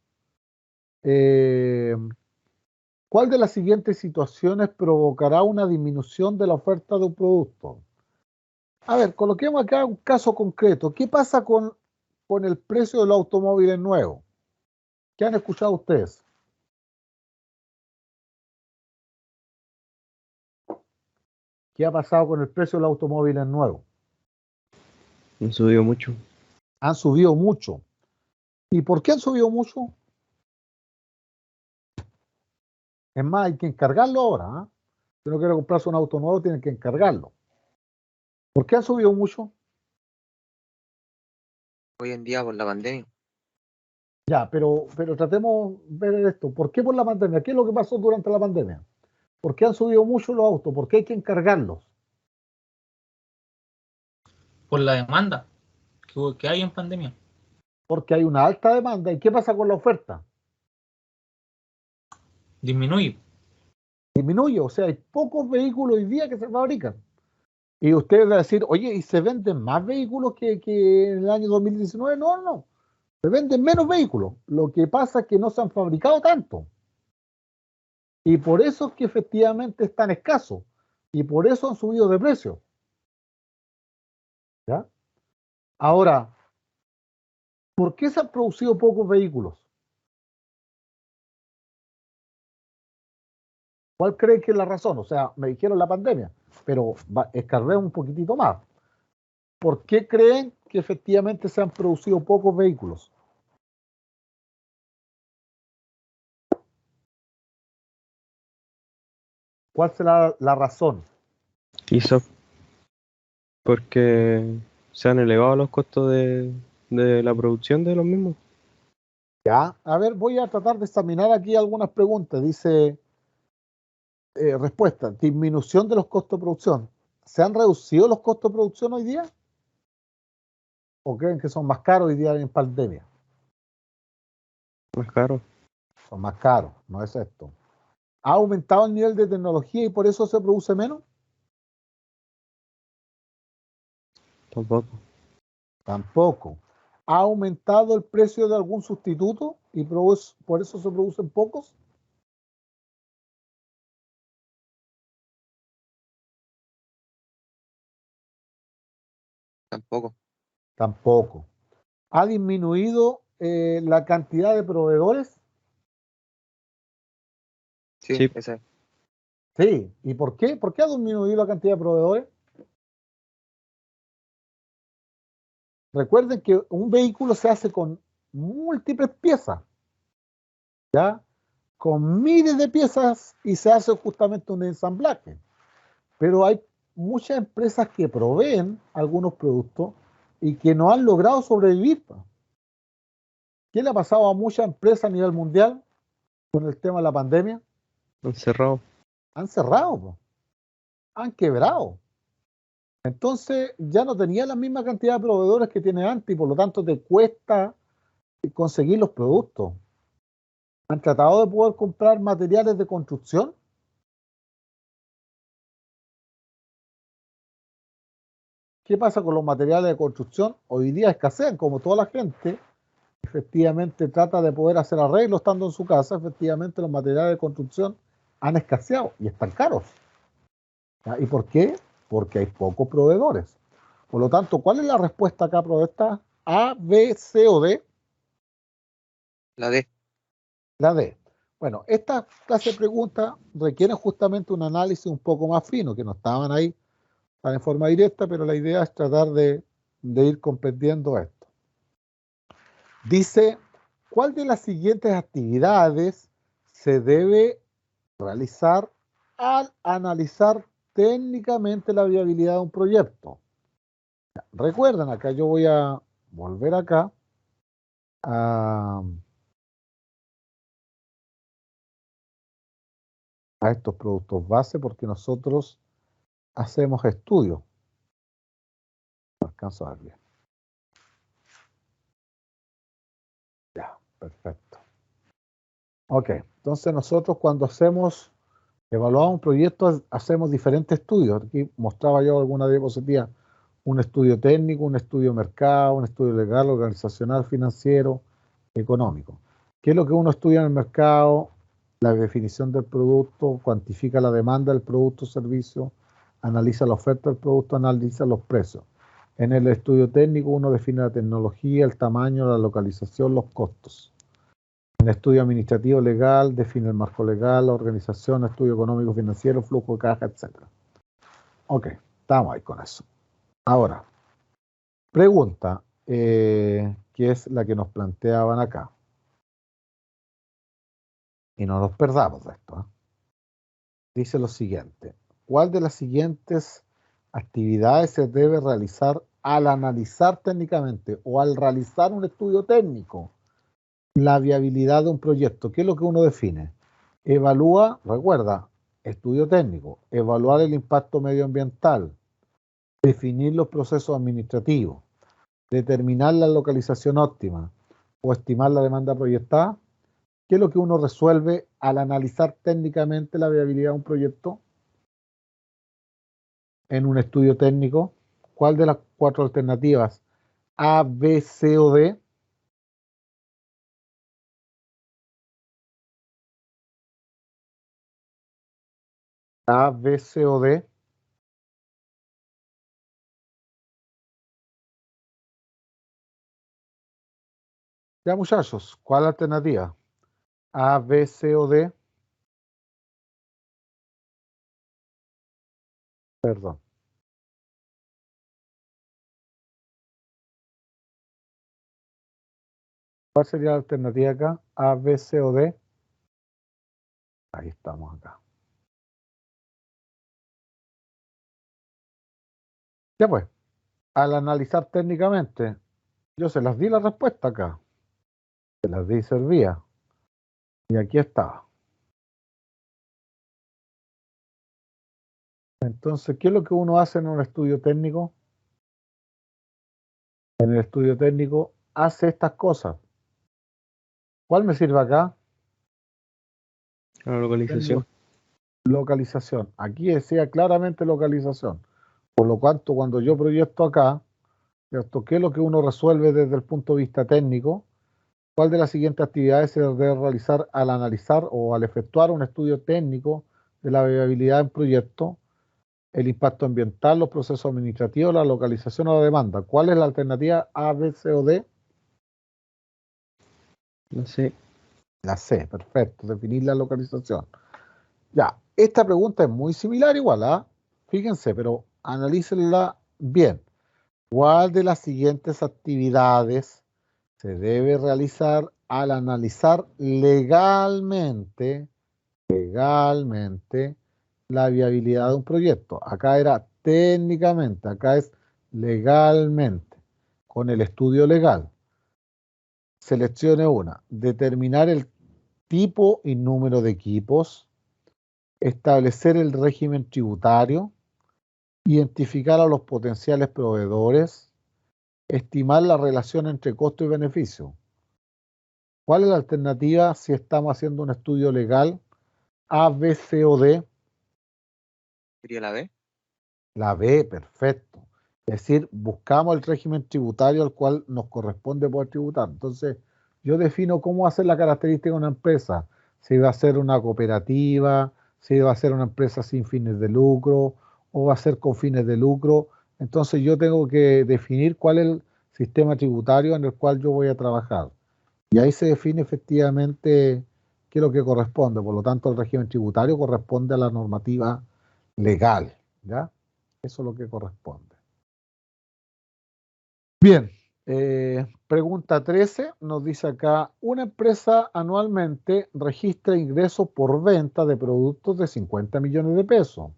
¿cuál de las siguientes situaciones provocará una disminución de la oferta de un producto? A ver, coloquemos acá un caso concreto. ¿Qué pasa con el precio de los automóviles nuevos? ¿Qué han escuchado ustedes? ¿Qué ha pasado con el precio de los automóviles nuevos? No subió mucho. Han subido mucho. ¿Y por qué han subido mucho? Es más, hay que encargarlo ahora, ¿eh? Si uno quiere comprarse un auto nuevo, tiene que encargarlo. ¿Por qué han subido mucho? Hoy en día por la pandemia. Ya, pero tratemos de ver esto. ¿Por qué por la pandemia? ¿Qué es lo que pasó durante la pandemia? ¿Por qué han subido mucho los autos? ¿Por qué hay que encargarlos? Por la demanda que hay en pandemia. Porque hay una alta demanda. ¿Y qué pasa con la oferta? Disminuye. Disminuye. O sea, hay pocos vehículos hoy día que se fabrican. Y ustedes van a decir, oye, ¿y se venden más vehículos que en el año 2019? No, no. Se venden menos vehículos. Lo que pasa es que no se han fabricado tanto. Y por eso es que efectivamente están escasos. Y por eso han subido de precio. ¿Ya? Ahora, ¿por qué se han producido pocos vehículos? ¿Cuál creen que es la razón? O sea, me dijeron la pandemia, pero escarbé un poquitito más. ¿Por qué creen que efectivamente se han producido pocos vehículos? ¿Cuál será la razón? Quizás porque se han elevado los costos de la producción de los mismos. Ya, a ver, voy a tratar de examinar aquí algunas preguntas. Dice, respuesta, disminución de los costos de producción. ¿Se han reducido los costos de producción hoy día? o creen que son más caros hoy día en pandemia? Más caro. Son más caros, no es esto. ¿Ha aumentado el nivel de tecnología y por eso se produce menos? Tampoco. Tampoco. ¿Ha aumentado el precio de algún sustituto y por eso se producen pocos? Tampoco. Tampoco. ¿Ha disminuido la cantidad de proveedores? Sí, Sí. esa es. Sí. ¿Y por qué? ¿Por qué ha disminuido la cantidad de proveedores? Recuerden que un vehículo se hace con múltiples piezas, ¿ya? Con miles de piezas y se hace justamente un ensamblaje. Pero hay muchas empresas que proveen algunos productos y que no han logrado sobrevivir. ¿Qué le ha pasado a muchas empresas a nivel mundial con el tema de la pandemia? Encerrado. Han cerrado, han quebrado. Entonces ya no tenía la misma cantidad de proveedores que tiene antes y por lo tanto te cuesta conseguir los productos. ¿Han tratado de poder comprar materiales de construcción? ¿Qué pasa con los materiales de construcción? Hoy día escasean, como toda la gente efectivamente trata de poder hacer arreglos estando en su casa, efectivamente los materiales de construcción han escaseado y están caros. ¿Ya? ¿Y por qué? Porque hay pocos proveedores. Por lo tanto, ¿cuál es la respuesta acá para esta? ¿A, B, C o D? La D. La D. Bueno, esta clase de preguntas requieren justamente un análisis un poco más fino, que no estaban ahí tan en forma directa, pero la idea es tratar de ir comprendiendo esto. Dice, ¿cuál de las siguientes actividades se debe realizar al analizar técnicamente la viabilidad de un proyecto? Recuerden, acá yo voy a volver acá a estos productos base porque nosotros hacemos estudios. No alcanzo a ver bien. Ya, perfecto. Ok, entonces nosotros cuando evaluamos un proyecto, hacemos diferentes estudios. Aquí mostraba yo alguna diapositiva, un estudio técnico, un estudio de mercado, un estudio legal, organizacional, financiero, económico. ¿Qué es lo que uno estudia en el mercado? La definición del producto, cuantifica la demanda del producto o servicio, analiza la oferta del producto, analiza los precios. En el estudio técnico uno define la tecnología, el tamaño, la localización, los costos. En estudio administrativo legal, define el marco legal, la organización, estudio económico financiero, flujo de caja, etc. Ok, estamos ahí con eso. Ahora, pregunta, que es la que nos planteaban acá. Y no nos perdamos de esto, ¿eh? Dice lo siguiente, ¿cuál de las siguientes actividades se debe realizar al analizar técnicamente o al realizar un estudio técnico la viabilidad de un proyecto? ¿Qué es lo que uno define? Evalúa, recuerda, estudio técnico, evaluar el impacto medioambiental, definir los procesos administrativos, determinar la localización óptima o estimar la demanda proyectada. ¿Qué es lo que uno resuelve al analizar técnicamente la viabilidad de un proyecto en un estudio técnico? ¿Cuál de las cuatro alternativas? A, B, C o D. A, B, C o D. Ya muchachos, ¿cuál alternativa? A, B, C o D. Perdón. ¿Cuál sería la alternativa acá? A, B, C o D. Ahí estamos acá. Ya pues, al analizar técnicamente, yo se las di la respuesta acá. Se las di servía. Y aquí estaba. Entonces, ¿qué es lo que uno hace en un estudio técnico? en el estudio técnico hace estas cosas. ¿Cuál me sirve acá? La localización. Localización. Aquí decía claramente localización. Por lo tanto, cuando yo proyecto acá, ¿cierto? ¿Qué es lo que uno resuelve desde el punto de vista técnico? ¿Cuál de las siguientes actividades se debe realizar al analizar o al efectuar un estudio técnico de la viabilidad del proyecto? El impacto ambiental, los procesos administrativos, la localización o la demanda. ¿Cuál es la alternativa A, B, C o D? No sé. La C, perfecto, definir la localización. Ya, esta pregunta es muy similar igual, ¿ah? Fíjense, pero analícenla bien. ¿Cuál de las siguientes actividades se debe realizar al analizar legalmente la viabilidad de un proyecto? Acá era técnicamente, acá es legalmente, con el estudio legal. Seleccione una. Determinar el tipo y número de equipos, establecer el régimen tributario, identificar a los potenciales proveedores, estimar la relación entre costo y beneficio. ¿Cuál es la alternativa si estamos haciendo un estudio legal? A, B, C o D. ¿Sería la B? La B, perfecto. Es decir, buscamos el régimen tributario al cual nos corresponde poder tributar. Entonces, yo defino cómo va a ser la característica de una empresa. Si va a ser una cooperativa, si va a ser una empresa sin fines de lucro o va a ser con fines de lucro. Entonces, yo tengo que definir cuál es el sistema tributario en el cual yo voy a trabajar. Y ahí se define efectivamente qué es lo que corresponde. Por lo tanto, el régimen tributario corresponde a la normativa legal, ¿ya? Eso es lo que corresponde. Bien, pregunta 13 nos dice acá, una empresa anualmente registra ingresos por venta de productos de 50 millones de pesos.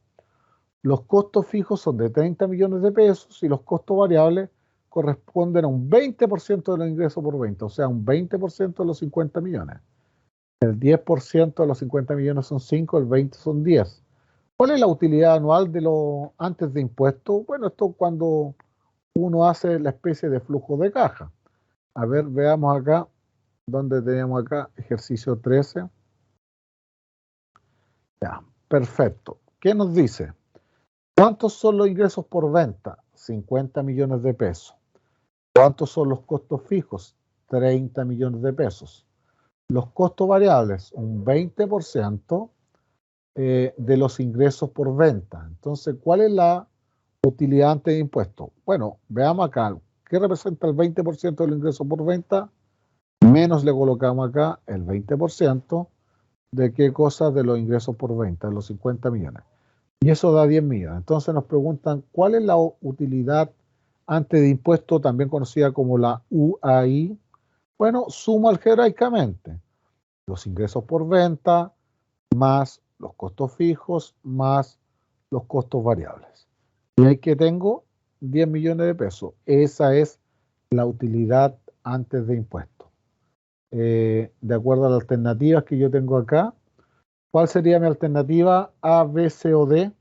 Los costos fijos son de 30 millones de pesos y los costos variables corresponden a un 20% de los ingresos por venta, o sea, un 20% de los 50 millones. El 10% de los 50 millones son 5, el 20 son 10. ¿Cuál es la utilidad anual de lo antes de impuestos? Bueno, esto cuando uno hace la especie de flujo de caja. A ver, veamos acá, ¿dónde tenemos acá? Ejercicio 13. Ya, perfecto. ¿Qué nos dice? ¿Cuántos son los ingresos por venta? 50 millones de pesos. ¿Cuántos son los costos fijos? 30 millones de pesos. Los costos variables, un 20% de los ingresos por venta. Entonces, ¿cuál es la utilidad antes de impuestos? Bueno, veamos acá. ¿Qué representa el 20% del ingreso por venta? Menos le colocamos acá el 20% de qué cosa de los ingresos por venta, de los 50 millones. Y eso da 10 millones. Entonces nos preguntan, ¿cuál es la utilidad antes de impuestos, también conocida como la UAI? Bueno, sumo algebraicamente los ingresos por venta más los costos fijos más los costos variables. Y ahí que tengo 10 millones de pesos. Esa es la utilidad antes de impuestos. De acuerdo a las alternativas que yo tengo acá, ¿cuál sería mi alternativa? A, B, C o D.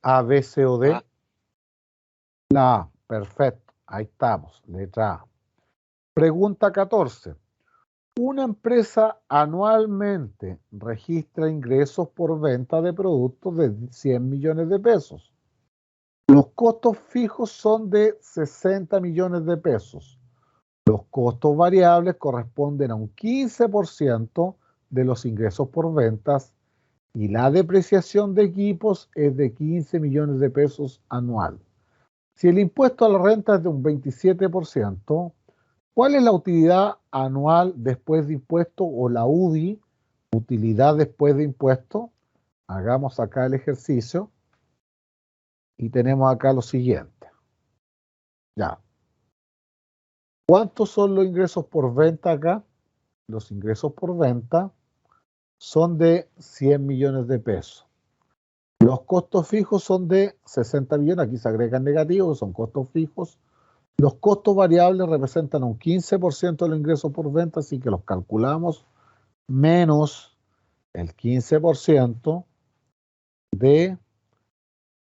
A, B, C o D. La A, perfecto. Ahí estamos, letra A. Pregunta 14. Una empresa anualmente registra ingresos por venta de productos de 100 millones de pesos. Los costos fijos son de 60 millones de pesos. Los costos variables corresponden a un 15% de los ingresos por ventas y la depreciación de equipos es de 15 millones de pesos anual. Si el impuesto a la renta es de un 27%, ¿cuál es la utilidad anual después de impuesto o la UDI, utilidad después de impuesto? Hagamos acá el ejercicio y tenemos acá lo siguiente. Ya. ¿Cuántos son los ingresos por venta acá? Los ingresos por venta son de 100 millones de pesos. Los costos fijos son de 60 millones, aquí se agregan negativos, son costos fijos. Los costos variables representan un 15% de los ingresos por venta, así que los calculamos menos el 15% de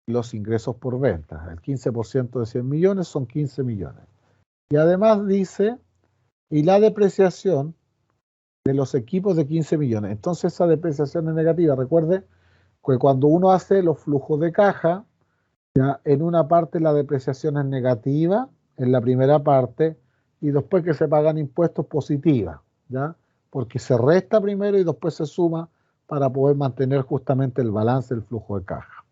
los ingresos por venta. El 15% de 100 millones son 15 millones. Y además dice, y la depreciación de los equipos de 15 millones. Entonces esa depreciación es negativa. Recuerde que cuando uno hace los flujos de caja, ya en una parte la depreciación es negativa, en la primera parte, y después que se pagan impuestos positiva, ¿ya? Porque se resta primero y después se suma para poder mantener justamente el balance del flujo de caja.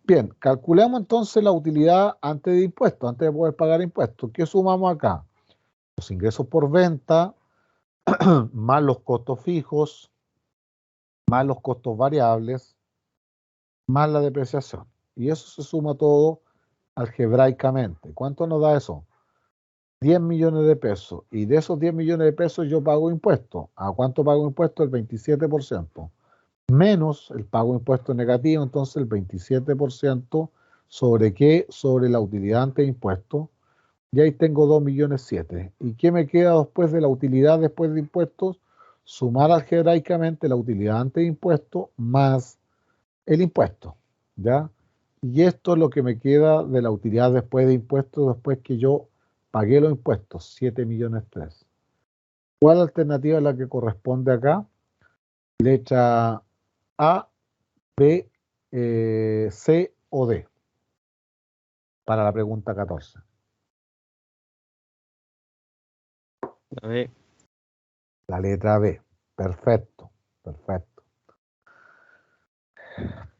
Bien, calculemos entonces la utilidad antes de impuestos, antes de poder pagar impuestos. ¿Qué sumamos acá? Los ingresos por venta, más los costos fijos, más los costos variables, más la depreciación. Y eso se suma todo algebraicamente. ¿Cuánto nos da eso? 10 millones de pesos. Y de esos 10 millones de pesos yo pago impuestos. ¿A cuánto pago impuestos? El 27%. Menos el pago de impuestos negativo, entonces el 27%. ¿Sobre qué? Sobre la utilidad antes de impuestos. Y ahí tengo 2 millones 7. ¿Y qué me queda después de la utilidad después de impuestos? Sumar algebraicamente la utilidad antes de impuestos más el impuesto, ¿ya? Y esto es lo que me queda de la utilidad después de impuestos, después que yo pagué los impuestos, 7 millones 3. ¿Cuál alternativa es la que corresponde acá? Letra A, B, C o D, para la pregunta 14. A ver, La letra B. Perfecto, perfecto.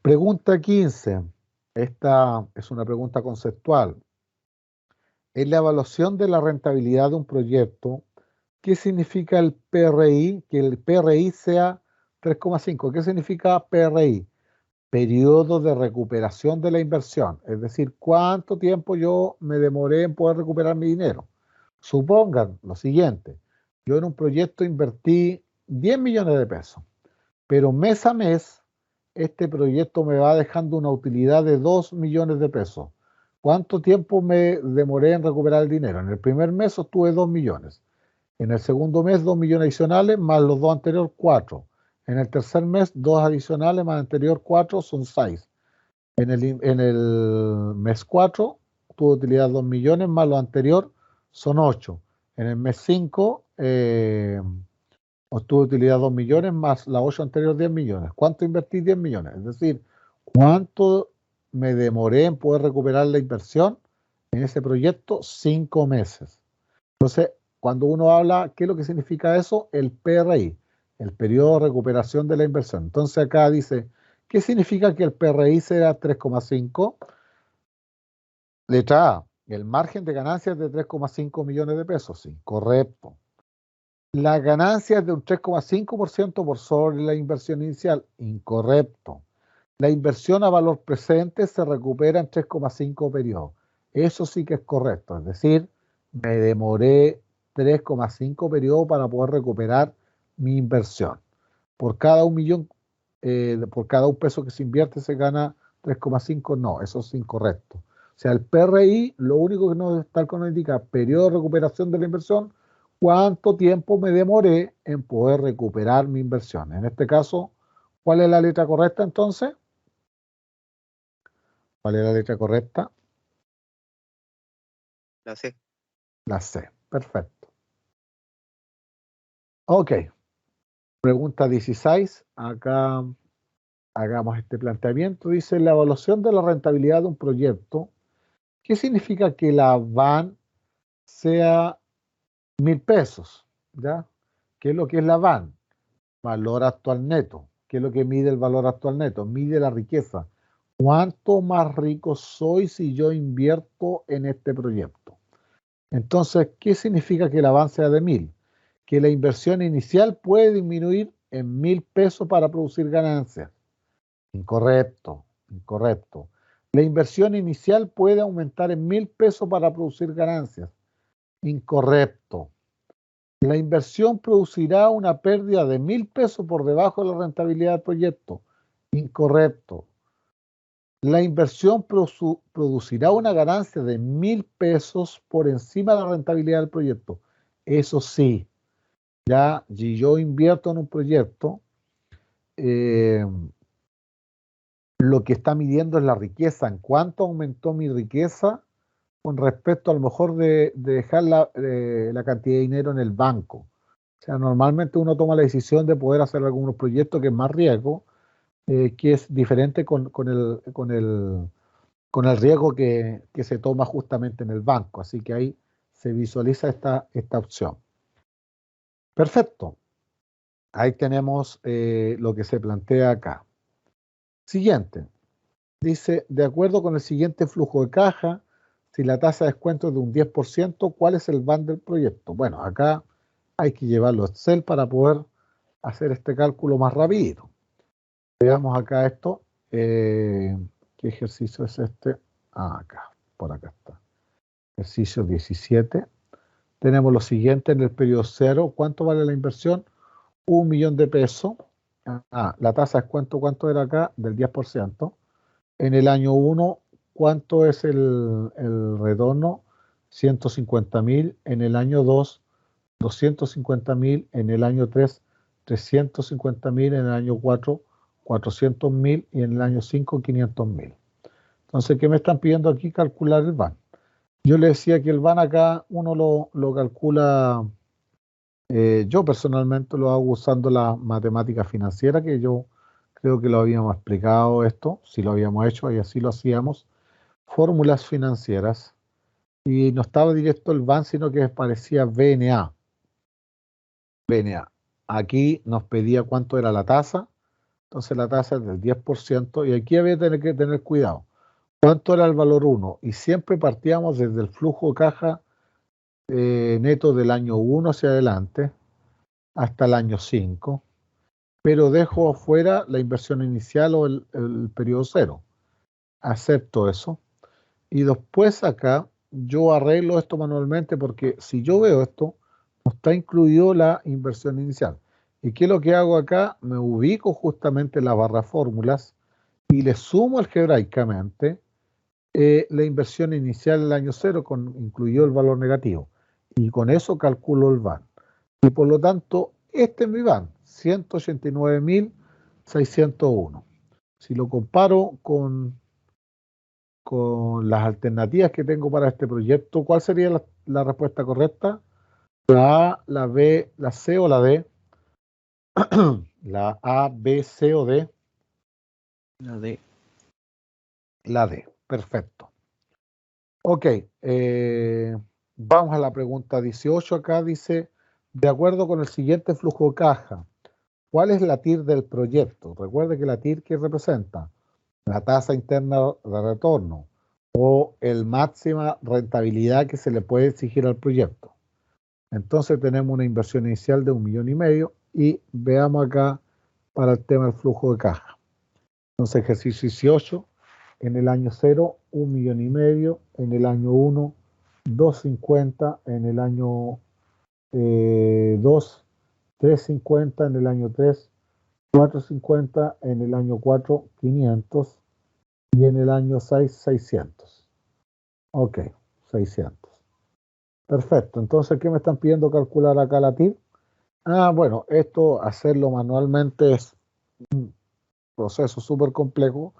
Pregunta 15. Esta es una pregunta conceptual. En la evaluación de la rentabilidad de un proyecto, ¿qué significa el PRI? Que el PRI sea 3,5. ¿Qué significa PRI? Periodo de recuperación de la inversión. Es decir, ¿cuánto tiempo yo me demoré en poder recuperar mi dinero? Supongan lo siguiente. Yo en un proyecto invertí 10 millones de pesos, pero mes a mes este proyecto me va dejando una utilidad de 2 millones de pesos. ¿Cuánto tiempo me demoré en recuperar el dinero? En el primer mes obtuve 2 millones. En el segundo mes, 2 millones adicionales, más los dos anteriores, 4. En el tercer mes, 2 adicionales, más el anterior, 4, son 6. En el mes 4, tuve utilidad 2 millones, más lo anterior, son 8. En el mes 5, obtuve utilidad 2 millones, más la 8 anterior, 10 millones. ¿Cuánto invertí? 10 millones. Es decir, ¿cuánto me demoré en poder recuperar la inversión en ese proyecto? 5 meses. Entonces, cuando uno habla, ¿qué es lo que significa eso? El PRI, el periodo de recuperación de la inversión. Entonces acá dice, ¿qué significa que el PRI sea 3,5? Letra A, el margen de ganancias de 3,5 millones de pesos. Sí, correcto. Las ganancias de un 3,5% por sobre la inversión inicial. Incorrecto. La inversión a valor presente se recupera en 3,5 periodos. Eso sí que es correcto. Es decir, me demoré 3,5 periodos para poder recuperar mi inversión. Por cada un millón, por cada un peso que se invierte se gana 3,5. No, eso es incorrecto. O sea, el PRI, lo único que nos tal como indica, periodo de recuperación de la inversión, cuánto tiempo me demoré en poder recuperar mi inversión. En este caso, ¿cuál es la letra correcta entonces? ¿Cuál es la letra correcta? La C. La C. Perfecto. Ok. Pregunta 16. Acá hagamos este planteamiento. Dice, la evaluación de la rentabilidad de un proyecto. ¿Qué significa que la VAN sea 1.000 pesos? ¿Ya? ¿Qué es lo que es la VAN? Valor actual neto. ¿Qué es lo que mide el valor actual neto? Mide la riqueza. ¿Cuánto más rico soy si yo invierto en este proyecto? Entonces, ¿qué significa que el avance sea de 1.000? Que la inversión inicial puede disminuir en 1.000 pesos para producir ganancias. Incorrecto, incorrecto. La inversión inicial puede aumentar en 1.000 pesos para producir ganancias. Incorrecto. La inversión producirá una pérdida de 1.000 pesos por debajo de la rentabilidad del proyecto. Incorrecto. La inversión producirá una ganancia de 1.000 pesos por encima de la rentabilidad del proyecto. Eso sí, ya si yo invierto en un proyecto, lo que está midiendo es la riqueza, en cuánto aumentó mi riqueza con respecto a lo mejor de dejar la cantidad de dinero en el banco. O sea, normalmente uno toma la decisión de poder hacer algunos proyectos que es más riesgo, que es diferente con el riesgo que se toma justamente en el banco. Así que ahí se visualiza esta opción. Perfecto. Ahí tenemos lo que se plantea acá. Siguiente. Dice, de acuerdo con el siguiente flujo de caja, si la tasa de descuento es de un 10%, ¿cuál es el BAN del proyecto? Bueno, acá hay que llevarlo a Excel para poder hacer este cálculo más rápido. Veamos acá esto. ¿Qué ejercicio es este? Acá, por acá está. Ejercicio 17. Tenemos lo siguiente en el periodo 0. ¿Cuánto vale la inversión? 1 millón de pesos. La tasa de descuento, ¿cuánto era acá? Del 10%. En el año 1, ¿cuánto es el retorno? 150.000. En el año 2, 250.000. En el año 3, 350.000. En el año 4, 400.000. Y en el año 5, 500.000. Entonces, ¿qué me están pidiendo aquí? Calcular el BAN. Yo le decía que el BAN acá uno lo calcula, yo personalmente lo hago usando la matemática financiera, que yo creo que lo habíamos explicado esto, si lo habíamos hecho y así lo hacíamos, fórmulas financieras, y no estaba directo el BAN, sino que parecía BNA. BNA. Aquí nos pedía cuánto era la tasa, entonces la tasa es del 10%, y aquí había que tener cuidado. ¿Cuánto era el valor 1? Y siempre partíamos desde el flujo de caja neto del año 1 hacia adelante hasta el año 5, pero dejo afuera la inversión inicial o el periodo 0. Acepto eso. Y después acá yo arreglo esto manualmente, porque si yo veo esto, no está incluido la inversión inicial. ¿Y qué es lo que hago acá? Me ubico justamente en la barra fórmulas y le sumo algebraicamente la inversión inicial del año 0, incluido el valor negativo. Y con eso calculo el BAN. Y por lo tanto, este es mi BAN, 189.601. Si lo comparo con las alternativas que tengo para este proyecto, ¿cuál sería la respuesta correcta? La A, la B, la C o la D. La A, B, C o D. La D. La D. Perfecto. Ok. Vamos a la pregunta 18. Acá dice, de acuerdo con el siguiente flujo de caja, ¿cuál es la TIR del proyecto? Recuerde que la TIR, ¿qué representa? La tasa interna de retorno o el máxima rentabilidad que se le puede exigir al proyecto. Entonces tenemos una inversión inicial de 1,5 millones y veamos acá para el tema del flujo de caja. Entonces ejercicio 18, en el año 0, 1,5 millones, en el año 1, 250, en el año 2, 350, en el año 3, 450, en el año 4, 500 y en el año 6, 600. Ok, 600. Perfecto. Entonces, ¿qué me están pidiendo calcular acá la TIR? Bueno, esto hacerlo manualmente es un proceso súper complejo.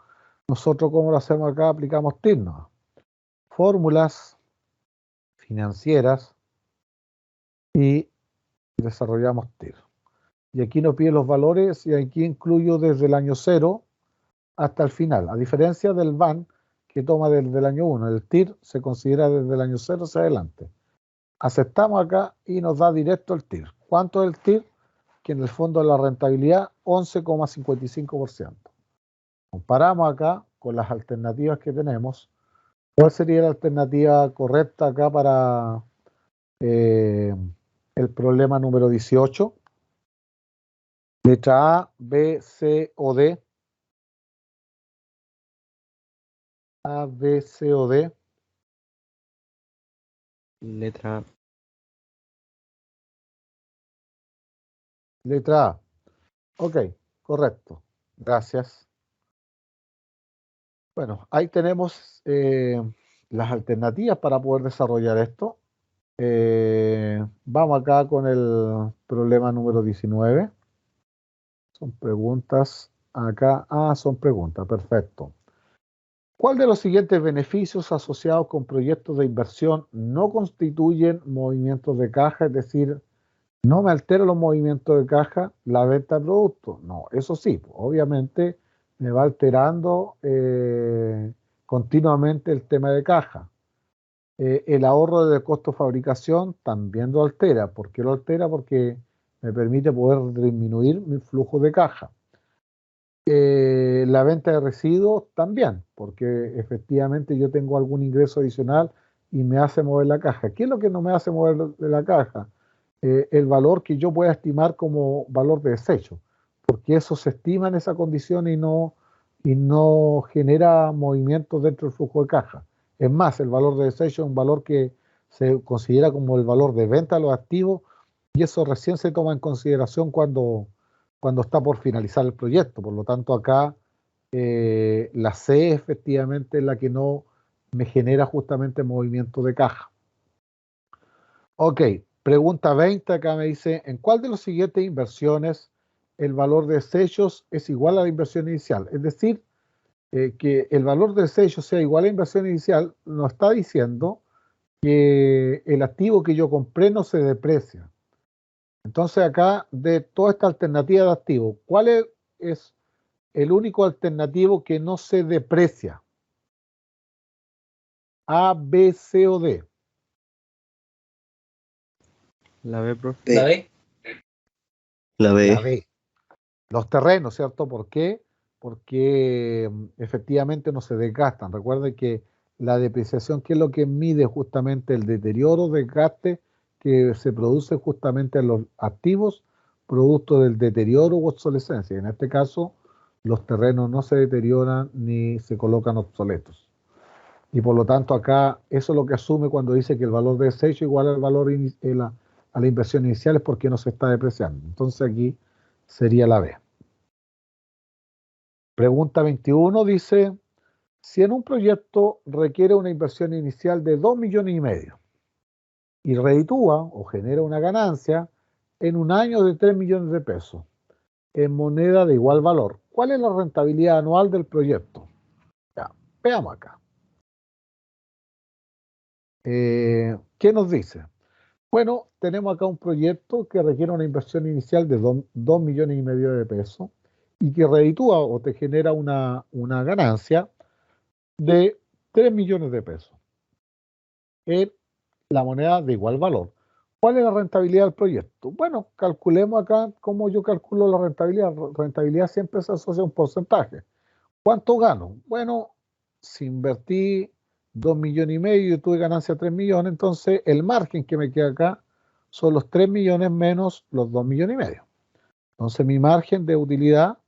Nosotros, ¿cómo lo hacemos acá? Aplicamos TIR, ¿no? Fórmulas financieras y desarrollamos TIR. Y aquí nos pide los valores y aquí incluyo desde el año 0 hasta el final. A diferencia del BAN, que toma desde el año 1, el TIR se considera desde el año 0 hacia adelante. Aceptamos acá y nos da directo el TIR. ¿Cuánto es el TIR? Que en el fondo es la rentabilidad, 11,55%. Comparamos acá con las alternativas que tenemos. ¿Cuál sería la alternativa correcta acá para el problema número 18? Letra A, B, C o D. A, B, C o D. Letra A. Letra A. Ok, correcto. Gracias. Bueno, ahí tenemos las alternativas para poder desarrollar esto. Vamos acá con el problema número 19. Son preguntas acá? Son preguntas, perfecto. ¿Cuál de los siguientes beneficios asociados con proyectos de inversión no constituyen movimientos de caja? Es decir, no me altera los movimientos de caja la venta de productos. No, eso sí, obviamente me va alterando continuamente el tema de caja. El ahorro de costo de fabricación también lo altera. ¿Por qué lo altera? Porque me permite poder disminuir mi flujo de caja. La venta de residuos también, porque efectivamente yo tengo algún ingreso adicional y me hace mover la caja. ¿Qué es lo que no me hace mover de la caja? El valor que yo pueda estimar como valor de desecho, porque eso se estima en esa condición y no genera movimientos dentro del flujo de caja. Es más, el valor de desecho es un valor que se considera como el valor de venta de los activos y eso recién se toma en consideración cuando está por finalizar el proyecto. Por lo tanto, acá la C efectivamente es la que no me genera justamente movimiento de caja. Ok, pregunta 20, acá me dice, ¿en cuál de las siguientes inversiones el valor de desechos es igual a la inversión inicial? Es decir, que el valor de desechos sea igual a la inversión inicial, nos está diciendo que el activo que yo compré no se deprecia. Entonces acá, de toda esta alternativa de activos, ¿cuál es el único alternativo que no se deprecia? A, B, C o D. La B, profe. La B. La B. La B. Los terrenos, ¿cierto? ¿Por qué? Porque efectivamente no se desgastan. Recuerden que la depreciación, ¿qué es lo que mide justamente el deterioro, desgaste que se produce justamente en los activos, producto del deterioro u obsolescencia? En este caso, los terrenos no se deterioran ni se colocan obsoletos. Y por lo tanto acá, eso es lo que asume cuando dice que el valor de desecho igual al valor a la inversión inicial, es porque no se está depreciando. Entonces aquí sería la B. Pregunta 21 dice, si en un proyecto requiere una inversión inicial de 2,5 millones y reditúa o genera una ganancia en un año de 3 millones de pesos en moneda de igual valor, ¿cuál es la rentabilidad anual del proyecto? Ya, veamos acá. ¿Qué nos dice? Bueno, tenemos acá un proyecto que requiere una inversión inicial de 2,5 millones de pesos y que reditúa o te genera una ganancia de 3 millones de pesos en la moneda de igual valor. ¿Cuál es la rentabilidad del proyecto? Bueno, calculemos acá cómo yo calculo la rentabilidad. Rentabilidad siempre se asocia a un porcentaje. ¿Cuánto gano? Bueno, si invertí 2,5 millones y tuve ganancia de 3 millones, entonces el margen que me queda acá son los 3 millones menos los 2,5 millones. Entonces mi margen de utilidad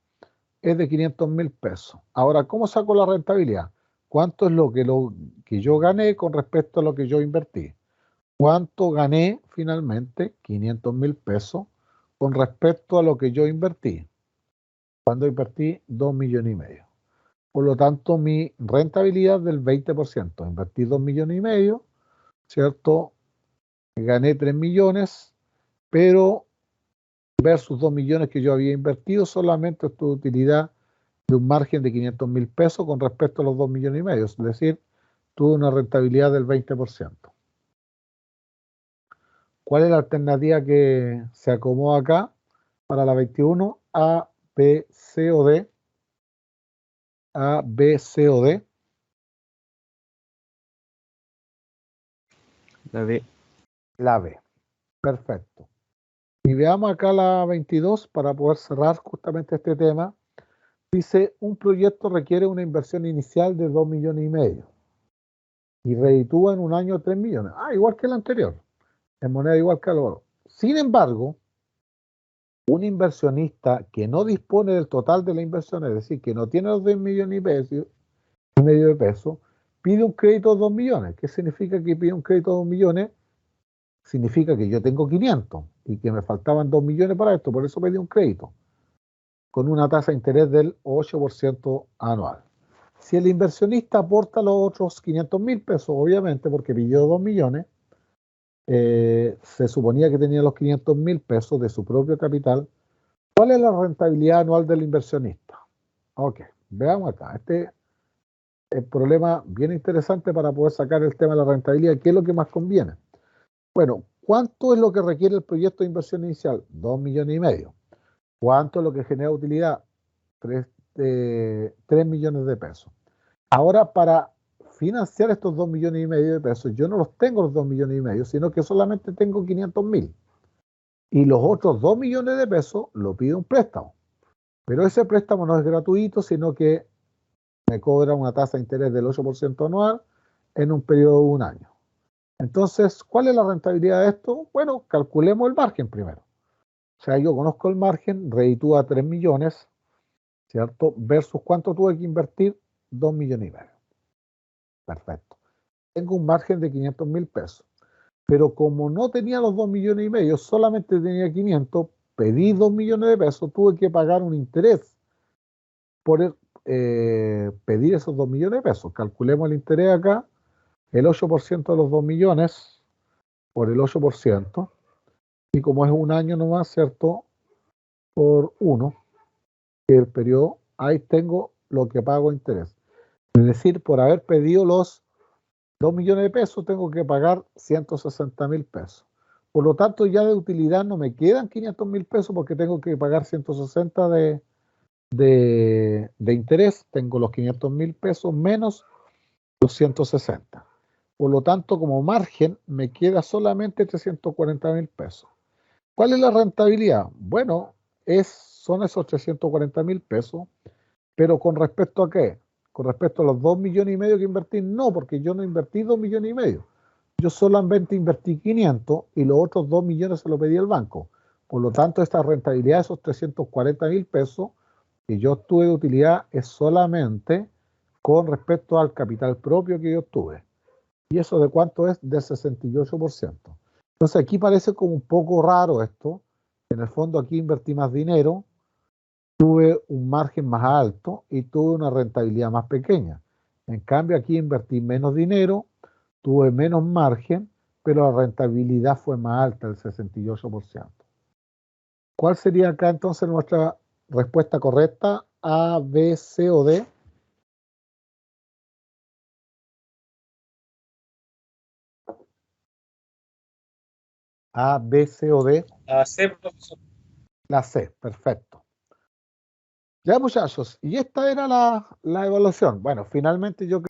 es de 500,000 pesos. Ahora, ¿cómo saco la rentabilidad? ¿Cuánto es lo que yo gané con respecto a lo que yo invertí? ¿Cuánto gané finalmente? 500,000 pesos con respecto a lo que yo invertí. Cuando invertí 2,5 millones. Por lo tanto, mi rentabilidad del 20%. Invertí 2,5 millones, ¿cierto? Gané 3 millones, pero versus 2 millones que yo había invertido, solamente tuve utilidad de un margen de 500,000 pesos con respecto a los 2,5 millones. Es decir, tuve una rentabilidad del 20%. ¿Cuál es la alternativa que se acomoda acá para la 21? A, B, C o D. A, B, C o D. La B. La B. Perfecto. Y veamos acá la 22 para poder cerrar justamente este tema. Dice, un proyecto requiere una inversión inicial de 2,5 millones y reditúa en un año 3 millones. Igual que el anterior, en moneda igual que el oro. Sin embargo, un inversionista que no dispone del total de la inversión, es decir, que no tiene los 2,5 millones de pesos, pide un crédito de 2 millones. ¿Qué significa que pide un crédito de 2 millones? Significa que yo tengo 500 y que me faltaban 2 millones para esto, por eso pedí un crédito con una tasa de interés del 8% anual. Si el inversionista aporta los otros 500,000 pesos, obviamente, porque pidió 2 millones, se suponía que tenía los 500,000 pesos de su propio capital. ¿Cuál es la rentabilidad anual del inversionista? Ok, veamos acá. Este es el problema bien interesante para poder sacar el tema de la rentabilidad. ¿Qué es lo que más conviene? Bueno, ¿cuánto es lo que requiere el proyecto de inversión inicial? 2,5 millones. ¿Cuánto es lo que genera utilidad? 3 millones de pesos. Ahora, para financiar estos 2,5 millones de pesos, yo no los tengo los 2,5 millones, sino que solamente tengo 500.000. Y los otros 2 millones de pesos lo pido un préstamo. Pero ese préstamo no es gratuito, sino que me cobra una tasa de interés del 8% anual en un periodo de un año. Entonces, ¿cuál es la rentabilidad de esto? Bueno, calculemos el margen primero. O sea, yo conozco el margen, reditúa 3 millones, ¿cierto? Versus cuánto tuve que invertir, 2,5 millones. Perfecto. Tengo un margen de 500.000 pesos. Pero como no tenía los 2,5 millones, solamente tenía 500, pedí 2 millones de pesos, tuve que pagar un interés por pedir esos 2 millones de pesos. Calculemos el interés acá, el 8% de los 2 millones por el 8%, y como es un año nomás, ¿cierto? Por 1, que es el periodo, ahí tengo lo que pago interés. Es decir, por haber pedido los 2 millones de pesos, tengo que pagar 160.000 pesos. Por lo tanto, ya de utilidad no me quedan 500.000 pesos porque tengo que pagar 160 de interés. Tengo los 500.000 pesos menos los 160. Por lo tanto, como margen, me queda solamente 340.000 pesos. ¿Cuál es la rentabilidad? Bueno, son esos 340.000 pesos, pero ¿con respecto a qué? Con respecto a los 2,5 millones que invertí, no, porque yo no invertí 2,5 millones. Yo solamente invertí 500 y los otros 2 millones se los pedí al banco. Por lo tanto, esta rentabilidad de esos 340.000 pesos que yo obtuve de utilidad es solamente con respecto al capital propio que yo obtuve. ¿Y eso de cuánto es? Del 68%. Entonces aquí parece como un poco raro esto. En el fondo aquí invertí más dinero, tuve un margen más alto y tuve una rentabilidad más pequeña. En cambio aquí invertí menos dinero, tuve menos margen, pero la rentabilidad fue más alta, el 68%. ¿Cuál sería acá entonces nuestra respuesta correcta? A, B, C o D. A, B, C o D. La C, profesor. La C, perfecto. Ya muchachos, y esta era la evaluación. Bueno, finalmente yo